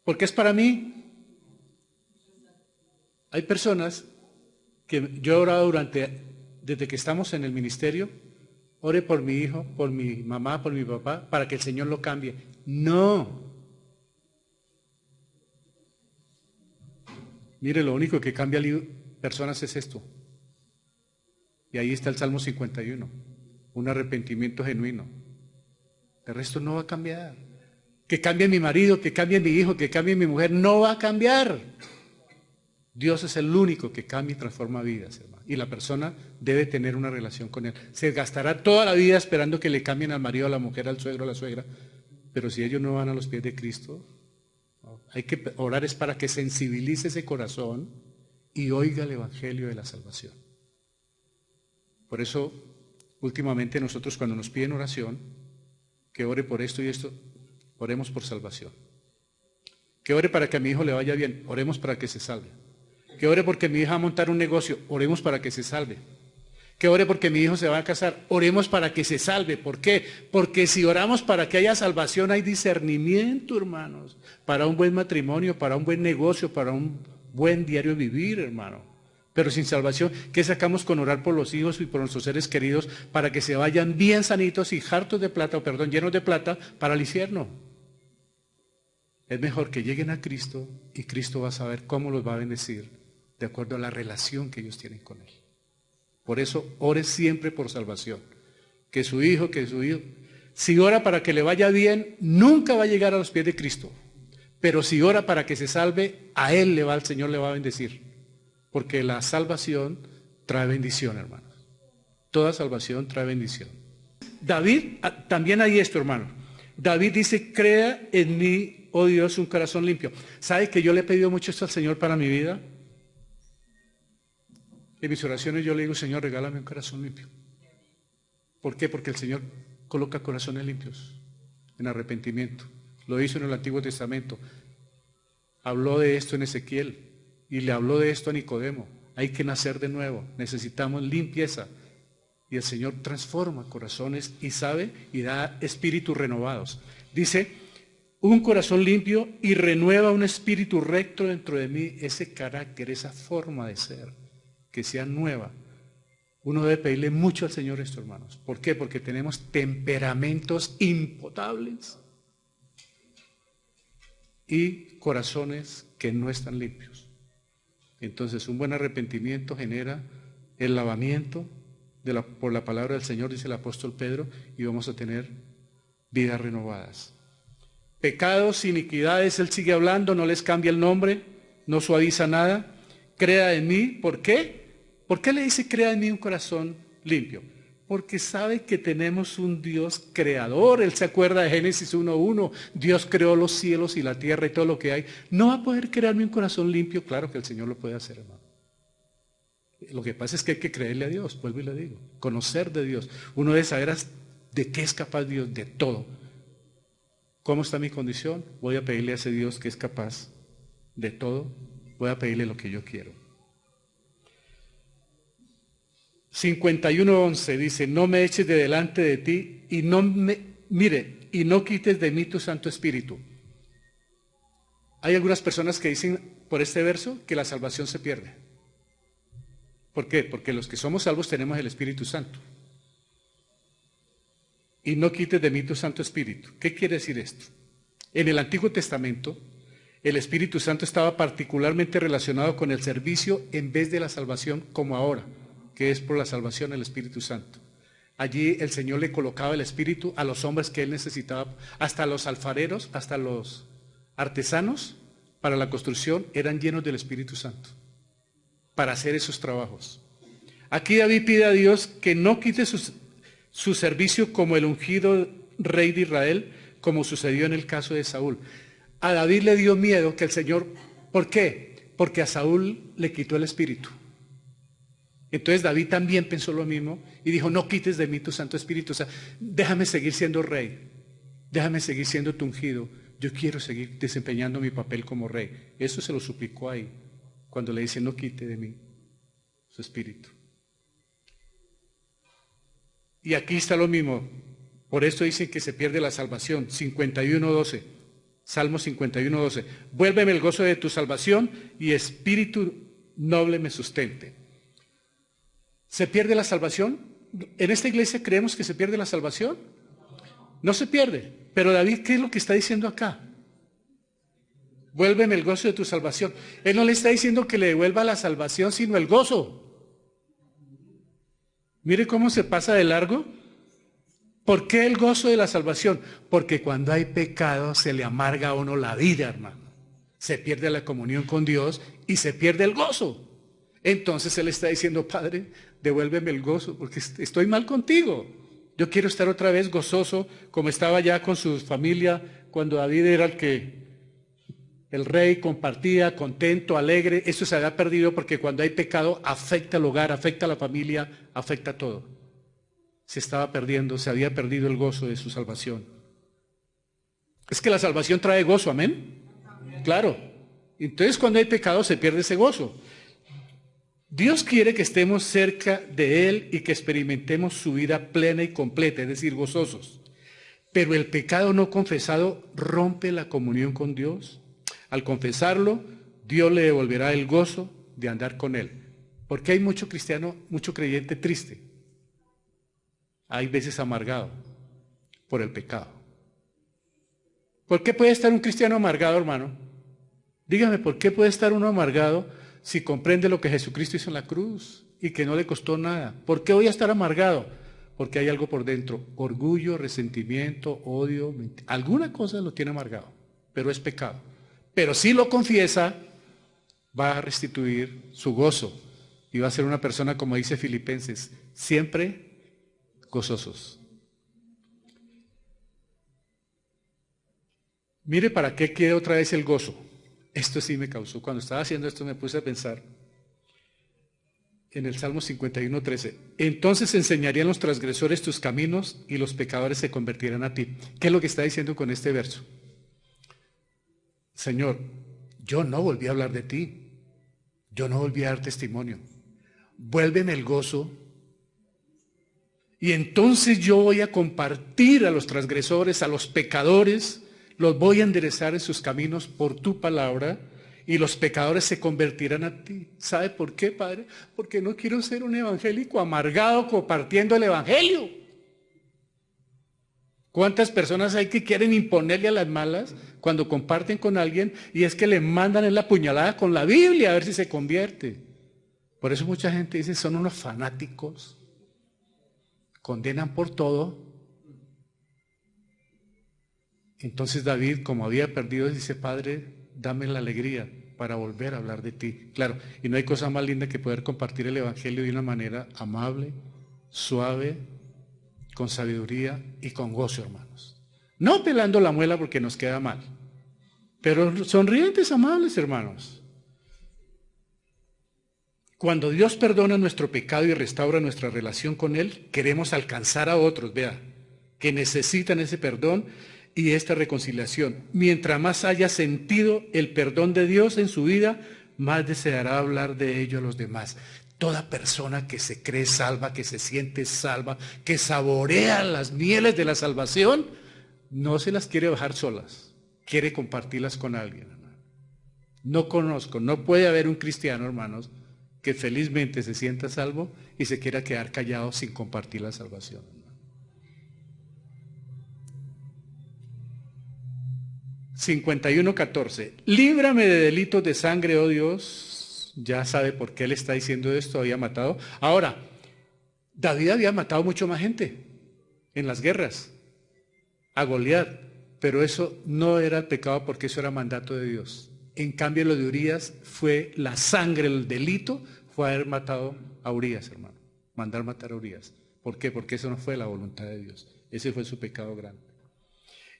Porque es para mí. Hay personas que yo he orado desde que estamos en el ministerio, ore por mi hijo, por mi mamá, por mi papá, para que el Señor lo cambie. No. Mire, lo único que cambia personas es esto. Y ahí está el Salmo 51, un arrepentimiento genuino. El resto no va a cambiar. Que cambie mi marido, que cambie mi hijo, que cambie mi mujer, no va a cambiar. Dios es el único que cambia y transforma vidas, hermano. Y la persona debe tener una relación con Él. Se gastará toda la vida esperando que le cambien al marido, a la mujer, al suegro, a la suegra. Pero si ellos no van a los pies de Cristo, hay que orar es para que sensibilice ese corazón y oiga el evangelio de la salvación. Por eso, últimamente nosotros cuando nos piden oración, que ore por esto y esto, oremos por salvación. Que ore para que a mi hijo le vaya bien, oremos para que se salve. Que ore porque mi hija va a montar un negocio, oremos para que se salve. Que ore porque mi hijo se va a casar, oremos para que se salve. ¿Por qué? Porque si oramos para que haya salvación, hay discernimiento, hermanos, para un buen matrimonio, para un buen negocio, para un buen diario vivir, hermano. Pero sin salvación, ¿qué sacamos con orar por los hijos y por nuestros seres queridos para que se vayan bien sanitos y hartos de plata, llenos de plata para el infierno? Es mejor que lleguen a Cristo y Cristo va a saber cómo los va a bendecir de acuerdo a la relación que ellos tienen con Él. Por eso, ore siempre por salvación. Que su hijo. Si ora para que le vaya bien, nunca va a llegar a los pies de Cristo. Pero si ora para que se salve, a Él el Señor le va a bendecir. Porque la salvación trae bendición, hermanos. Toda salvación trae bendición. David, también hay esto, hermano. David dice, crea en mí, oh Dios, un corazón limpio. ¿Sabe que yo le he pedido mucho esto al Señor para mi vida? En mis oraciones yo le digo, Señor, regálame un corazón limpio. ¿Por qué? Porque el Señor coloca corazones limpios en arrepentimiento. Lo hizo en el Antiguo Testamento. Habló de esto en Ezequiel y le habló de esto a Nicodemo. Hay que nacer de nuevo, necesitamos limpieza. Y el Señor transforma corazones y sabe y da espíritus renovados. Dice, un corazón limpio y renueva un espíritu recto dentro de mí, ese carácter, esa forma de ser. Que sea nueva. Uno debe pedirle mucho al Señor esto, hermanos. ¿Por qué? Porque tenemos temperamentos impotables y corazones que no están limpios. Entonces, un buen arrepentimiento genera el lavamiento por la palabra del Señor, dice el apóstol Pedro, y vamos a tener vidas renovadas. Pecados, iniquidades, él sigue hablando, no les cambia el nombre, no suaviza nada. Crea en mí, ¿por qué? ¿Por qué le dice crea en mí un corazón limpio? Porque sabe que tenemos un Dios creador. Él se acuerda de Génesis 1:1. Dios creó los cielos y la tierra y todo lo que hay. ¿No va a poder crearme un corazón limpio? Claro que el Señor lo puede hacer, hermano. Lo que pasa es que hay que creerle a Dios, vuelvo y le digo. Conocer de Dios. Uno debe saber de qué es capaz Dios, de todo. ¿Cómo está mi condición? Voy a pedirle a ese Dios que es capaz de todo. Voy a pedirle lo que yo quiero. 51:11 dice, no me eches de delante de ti y y no quites de mí tu Santo Espíritu. Hay algunas personas que dicen por este verso que la salvación se pierde. ¿Por qué? Porque los que somos salvos tenemos el Espíritu Santo. Y no quites de mí tu Santo Espíritu. ¿Qué quiere decir esto? En el Antiguo Testamento, el Espíritu Santo estaba particularmente relacionado con el servicio en vez de la salvación como ahora, que es por la salvación del Espíritu Santo. Allí el Señor le colocaba el Espíritu a los hombres que Él necesitaba, hasta los alfareros, hasta los artesanos para la construcción eran llenos del Espíritu Santo para hacer esos trabajos. Aquí David pide a Dios que no quite su servicio como el ungido rey de Israel, como sucedió en el caso de Saúl. A David le dio miedo que el Señor, ¿por qué? Porque a Saúl le quitó el Espíritu. Entonces David también pensó lo mismo y dijo, no quites de mí tu Santo Espíritu, o sea, déjame seguir siendo rey, déjame seguir siendo tu ungido, yo quiero seguir desempeñando mi papel como rey. Eso se lo suplicó ahí, cuando le dice, no quite de mí su Espíritu. Y aquí está lo mismo, por esto dicen que se pierde la salvación, 51:12, Salmo 51:12, vuélveme el gozo de tu salvación y espíritu noble me sustente. ¿Se pierde la salvación? ¿En esta iglesia creemos que se pierde la salvación? No se pierde. Pero David, ¿qué es lo que está diciendo acá? Vuélveme el gozo de tu salvación. Él no le está diciendo que le devuelva la salvación, sino el gozo. Mire cómo se pasa de largo. ¿Por qué el gozo de la salvación? Porque cuando hay pecado se le amarga a uno la vida, hermano. Se pierde la comunión con Dios y se pierde el gozo. Entonces Él está diciendo, Padre, devuélveme el gozo, porque estoy mal contigo. Yo quiero estar otra vez gozoso, como estaba ya con su familia, cuando David era el rey, compartía, contento, alegre. Eso se había perdido porque cuando hay pecado afecta al hogar, afecta a la familia, afecta a todo. Se estaba perdiendo, se había perdido el gozo de su salvación. Es que la salvación trae gozo, ¿amén? Claro. Entonces cuando hay pecado se pierde ese gozo. Dios quiere que estemos cerca de Él y que experimentemos su vida plena y completa, es decir, gozosos. Pero el pecado no confesado rompe la comunión con Dios. Al confesarlo, Dios le devolverá el gozo de andar con Él. Porque hay mucho cristiano, mucho creyente triste. Hay veces amargado por el pecado. ¿Por qué puede estar un cristiano amargado, hermano? Dígame, ¿por qué puede estar uno amargado si comprende lo que Jesucristo hizo en la cruz y que no le costó nada? ¿Por qué voy a estar amargado? Porque hay algo por dentro, orgullo, resentimiento, odio, alguna cosa lo tiene amargado, pero es pecado. Pero si lo confiesa, va a restituir su gozo y va a ser una persona, como dice Filipenses, siempre gozosos. Mire para qué quiere otra vez el gozo. Esto sí me causó, cuando estaba haciendo esto me puse a pensar en el Salmo 51:13. Entonces enseñarían los transgresores tus caminos y los pecadores se convertirán a ti. ¿Qué es lo que está diciendo con este verso? Señor, yo no volví a hablar de ti, yo no volví a dar testimonio. Vuélveme el gozo y entonces yo voy a compartir a los transgresores, a los pecadores, los voy a enderezar en sus caminos por tu palabra y los pecadores se convertirán a ti. ¿Sabe por qué, Padre? Porque no quiero ser un evangélico amargado compartiendo el evangelio. ¿Cuántas personas hay que quieren imponerle a las malas cuando comparten con alguien y es que le mandan en la puñalada con la Biblia a ver si se convierte? Por eso mucha gente dice, son unos fanáticos, condenan por todo. Entonces David, como había perdido, dice, Padre, dame la alegría para volver a hablar de ti. Claro, y no hay cosa más linda que poder compartir el evangelio de una manera amable, suave, con sabiduría y con gozo, hermanos. No pelando la muela porque nos queda mal, pero sonrientes, amables, hermanos. Cuando Dios perdona nuestro pecado y restaura nuestra relación con Él, queremos alcanzar a otros, vea, que necesitan ese perdón y esta reconciliación. Mientras más haya sentido el perdón de Dios en su vida, más deseará hablar de ello a los demás. Toda persona que se cree salva, que se siente salva, que saborea las mieles de la salvación, no se las quiere bajar solas, quiere compartirlas con alguien. No conozco, no puede haber un cristiano, hermanos, que felizmente se sienta salvo y se quiera quedar callado sin compartir la salvación. 51:14. Líbrame de delitos de sangre, oh Dios. Ya sabe por qué le está diciendo esto, había matado. Ahora, David había matado mucho más gente en las guerras, a Goliat, pero eso no era el pecado porque eso era mandato de Dios. En cambio, lo de Urías fue la sangre, el delito fue haber matado a Urías, hermano. Mandar matar a Urías. ¿Por qué? Porque eso no fue la voluntad de Dios. Ese fue su pecado grande.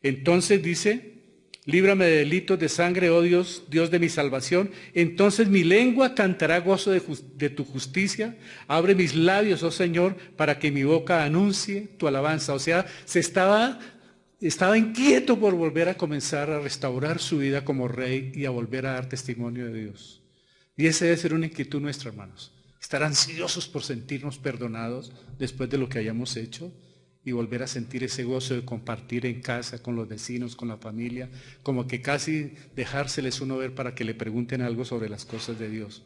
Entonces dice, líbrame de delitos de sangre, oh Dios, Dios de mi salvación. Entonces mi lengua cantará gozo de tu justicia. Abre mis labios, oh Señor, para que mi boca anuncie tu alabanza. O sea, estaba inquieto por volver a comenzar a restaurar su vida como rey y a volver a dar testimonio de Dios. Y esa debe ser una inquietud nuestra, hermanos. Estar ansiosos por sentirnos perdonados después de lo que hayamos hecho y volver a sentir ese gozo de compartir en casa, con los vecinos, con la familia, como que casi dejárseles uno ver para que le pregunten algo sobre las cosas de Dios.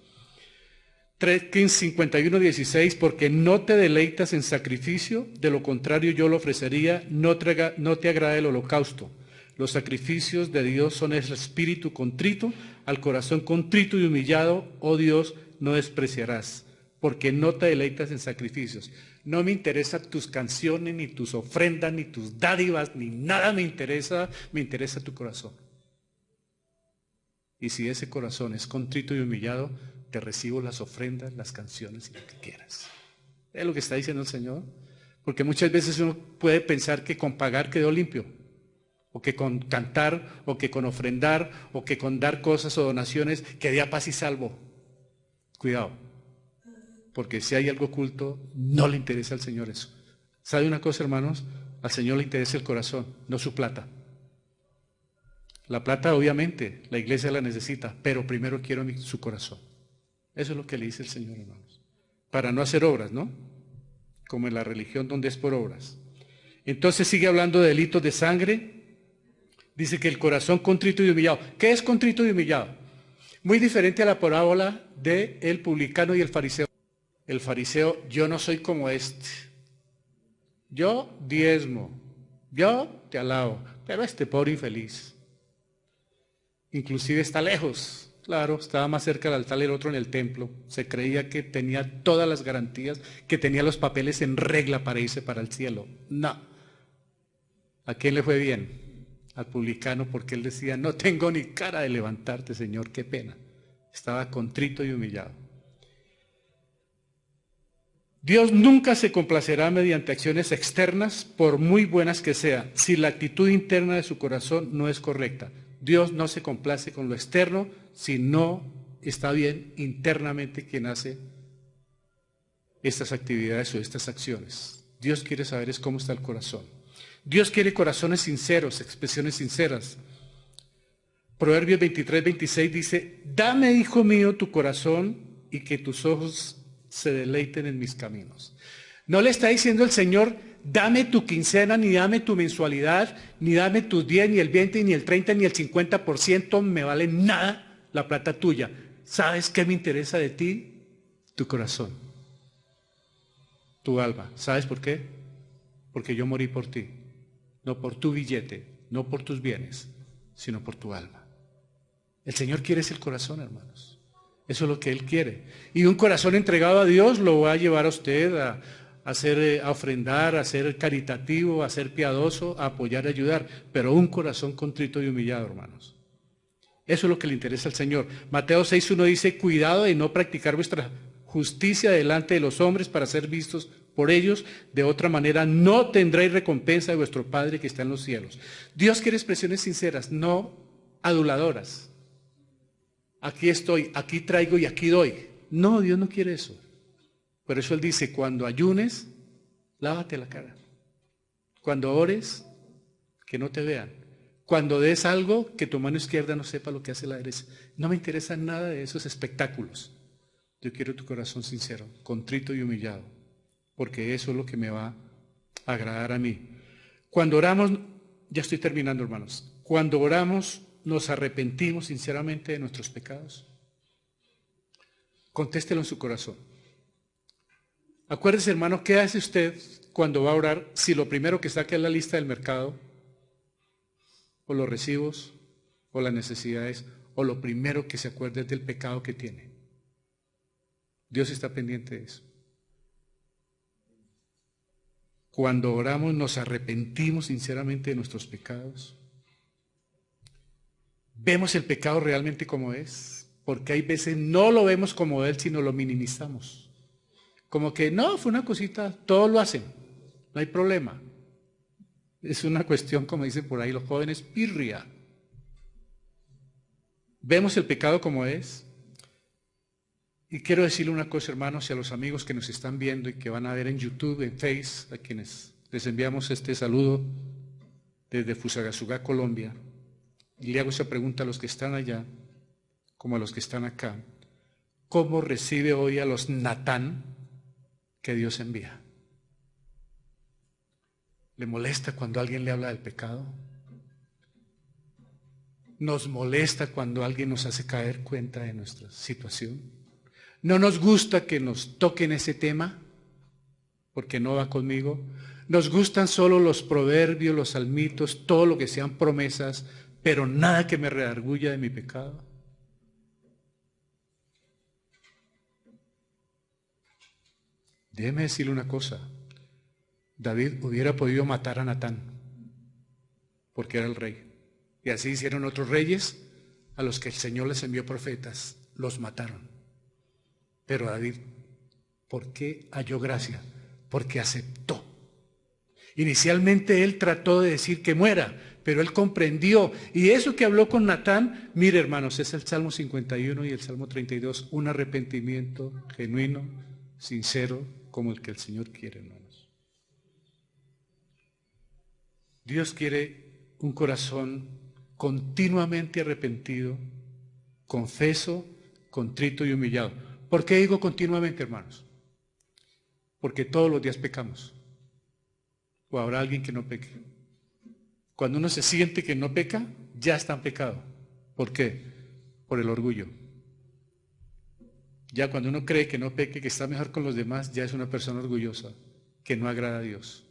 51:16, porque no te deleitas en sacrificio, de lo contrario yo lo ofrecería, no te agrada el holocausto. Los sacrificios de Dios son el espíritu contrito, al corazón contrito y humillado, oh Dios, no despreciarás, porque no te deleitas en sacrificios. No me interesan tus canciones, ni tus ofrendas, ni tus dádivas, ni nada me interesa tu corazón. Y si ese corazón es contrito y humillado, te recibo las ofrendas, las canciones y lo que quieras. ¿Es lo que está diciendo el Señor? Porque muchas veces uno puede pensar que con pagar quedó limpio, o que con cantar, o que con ofrendar, o que con dar cosas o donaciones quedé a paz y salvo. Cuidado, porque si hay algo oculto, no le interesa al Señor eso. ¿Sabe una cosa, hermanos? Al Señor le interesa el corazón, no su plata. La plata, obviamente, la iglesia la necesita, pero primero quiero su corazón. Eso es lo que le dice el Señor, hermanos. Para no hacer obras, ¿no? Como en la religión donde es por obras. Entonces sigue hablando de delitos de sangre. Dice que el corazón contrito y humillado. ¿Qué es contrito y humillado? Muy diferente a la parábola del publicano y el fariseo. El fariseo, yo no soy como este. Yo diezmo. Yo te alabo. Pero este pobre infeliz. Inclusive está lejos. Claro, estaba más cerca del altar, el otro en el templo. Se creía que tenía todas las garantías, que tenía los papeles en regla para irse para el cielo. No. ¿A quién le fue bien? Al publicano, porque él decía, no tengo ni cara de levantarte, Señor, qué pena. Estaba contrito y humillado. Dios nunca se complacerá mediante acciones externas, por muy buenas que sean, si la actitud interna de su corazón no es correcta. Dios no se complace con lo externo si no está bien internamente quien hace estas actividades o estas acciones. Dios quiere saber es cómo está el corazón. Dios quiere corazones sinceros, expresiones sinceras. Proverbios 23:26 dice, dame, hijo mío, tu corazón y que tus ojos se deleiten en mis caminos. No le está diciendo el Señor, dame tu quincena, ni dame tu mensualidad, ni dame tus 10, ni el 20, ni el 30, ni el 50%, me vale nada la plata tuya. ¿Sabes qué me interesa de ti? Tu corazón, tu alma. ¿Sabes por qué? Porque yo morí por ti, no por tu billete, no por tus bienes, sino por tu alma. El Señor quiere ese corazón, hermanos. Eso es lo que Él quiere. Y un corazón entregado a Dios lo va a llevar a usted a ofrendar, a ser caritativo, a ser piadoso, a apoyar y ayudar, pero un corazón contrito y humillado, hermanos. Eso es lo que le interesa al Señor. Mateo 6:1 dice, cuidado de no practicar vuestra justicia delante de los hombres para ser vistos por ellos, de otra manera no tendréis recompensa de vuestro Padre que está en los cielos. Dios quiere expresiones sinceras, no aduladoras. Aquí estoy, aquí traigo y aquí doy. No, Dios no quiere eso. Por eso Él dice, cuando ayunes, lávate la cara. Cuando ores, que no te vean. Cuando des algo, que tu mano izquierda no sepa lo que hace la derecha. No me interesa nada de esos espectáculos. Yo quiero tu corazón sincero, contrito y humillado, porque eso es lo que me va a agradar a mí. Cuando oramos, ya estoy terminando, hermanos. Cuando oramos, nos arrepentimos sinceramente de nuestros pecados. Contéstelo en su corazón. Acuérdese, hermano, ¿qué hace usted cuando va a orar si lo primero que saca es la lista del mercado, o los recibos, o las necesidades, o lo primero que se acuerda es del pecado que tiene? Dios está pendiente de eso. Cuando oramos nos arrepentimos sinceramente de nuestros pecados. Vemos el pecado realmente como es, porque hay veces no lo vemos como él, sino lo minimizamos. Como que no, fue una cosita, todos lo hacen, no hay problema. Es una cuestión, como dicen por ahí los jóvenes, pirria. Vemos el pecado como es. Y quiero decirle una cosa, hermanos, y a los amigos que nos están viendo y que van a ver en YouTube, en Face, a quienes les enviamos este saludo desde Fusagasugá, Colombia. Y le hago esa pregunta a los que están allá, como a los que están acá. ¿Cómo recibe hoy a los Natán que Dios envía? ¿Le molesta cuando alguien le habla del pecado? ¿Nos molesta cuando alguien nos hace caer cuenta de nuestra situación? ¿No nos gusta que nos toquen ese tema? Porque no va conmigo. Nos gustan solo los proverbios, los salmitos, todo lo que sean promesas, pero nada que me redarguya de mi pecado. Déjeme decirle una cosa. David hubiera podido matar a Natán, porque era el rey. Y así hicieron otros reyes a los que el Señor les envió profetas, los mataron. Pero David, ¿por qué halló gracia? Porque aceptó. Inicialmente él trató de decir que muera, pero él comprendió. Y eso que habló con Natán, mire hermanos, es el Salmo 51 y el Salmo 32, un arrepentimiento genuino, sincero, como el que el Señor quiere, hermanos. Dios quiere un corazón continuamente arrepentido, confeso, contrito y humillado. ¿Por qué digo continuamente, hermanos? Porque todos los días pecamos. ¿O habrá alguien que no peque? Cuando uno se siente que no peca, ya está en pecado. ¿Por qué? Por el orgullo. Ya cuando uno cree que no peque, que está mejor con los demás, ya es una persona orgullosa, que no agrada a Dios.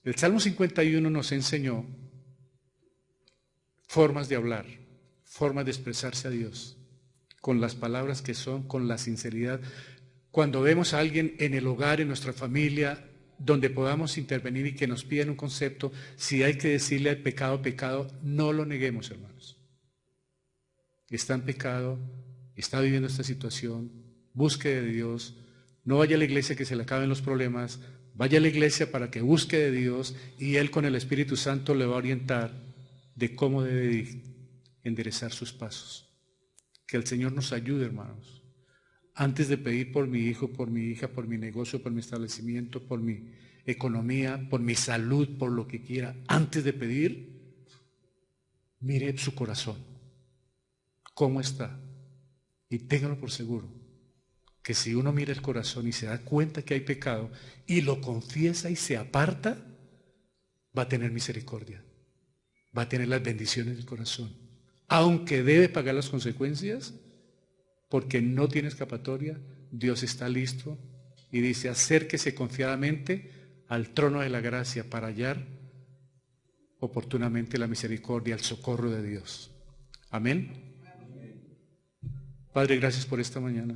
El Salmo 51 nos enseñó formas de hablar, formas de expresarse a Dios, con las palabras que son, con la sinceridad. Cuando vemos a alguien en el hogar, en nuestra familia, donde podamos intervenir y que nos piden un concepto, si hay que decirle al pecado, pecado, no lo neguemos, hermanos. Está en pecado, está viviendo esta situación, busque de Dios, no vaya a la iglesia que se le acaben los problemas, vaya a la iglesia para que busque de Dios y Él con el Espíritu Santo le va a orientar de cómo debe enderezar sus pasos. Que el Señor nos ayude, hermanos. Antes de pedir por mi hijo, por mi hija, por mi negocio, por mi establecimiento, por mi economía, por mi salud, por lo que quiera, antes de pedir, mire su corazón, cómo está, y téngalo por seguro, que si uno mira el corazón y se da cuenta que hay pecado, y lo confiesa y se aparta, va a tener misericordia, va a tener las bendiciones del corazón, aunque debe pagar las consecuencias, porque no tiene escapatoria. Dios está listo y dice, acérquese confiadamente al trono de la gracia para hallar oportunamente la misericordia, el socorro de Dios. Amén. Padre, gracias por esta mañana.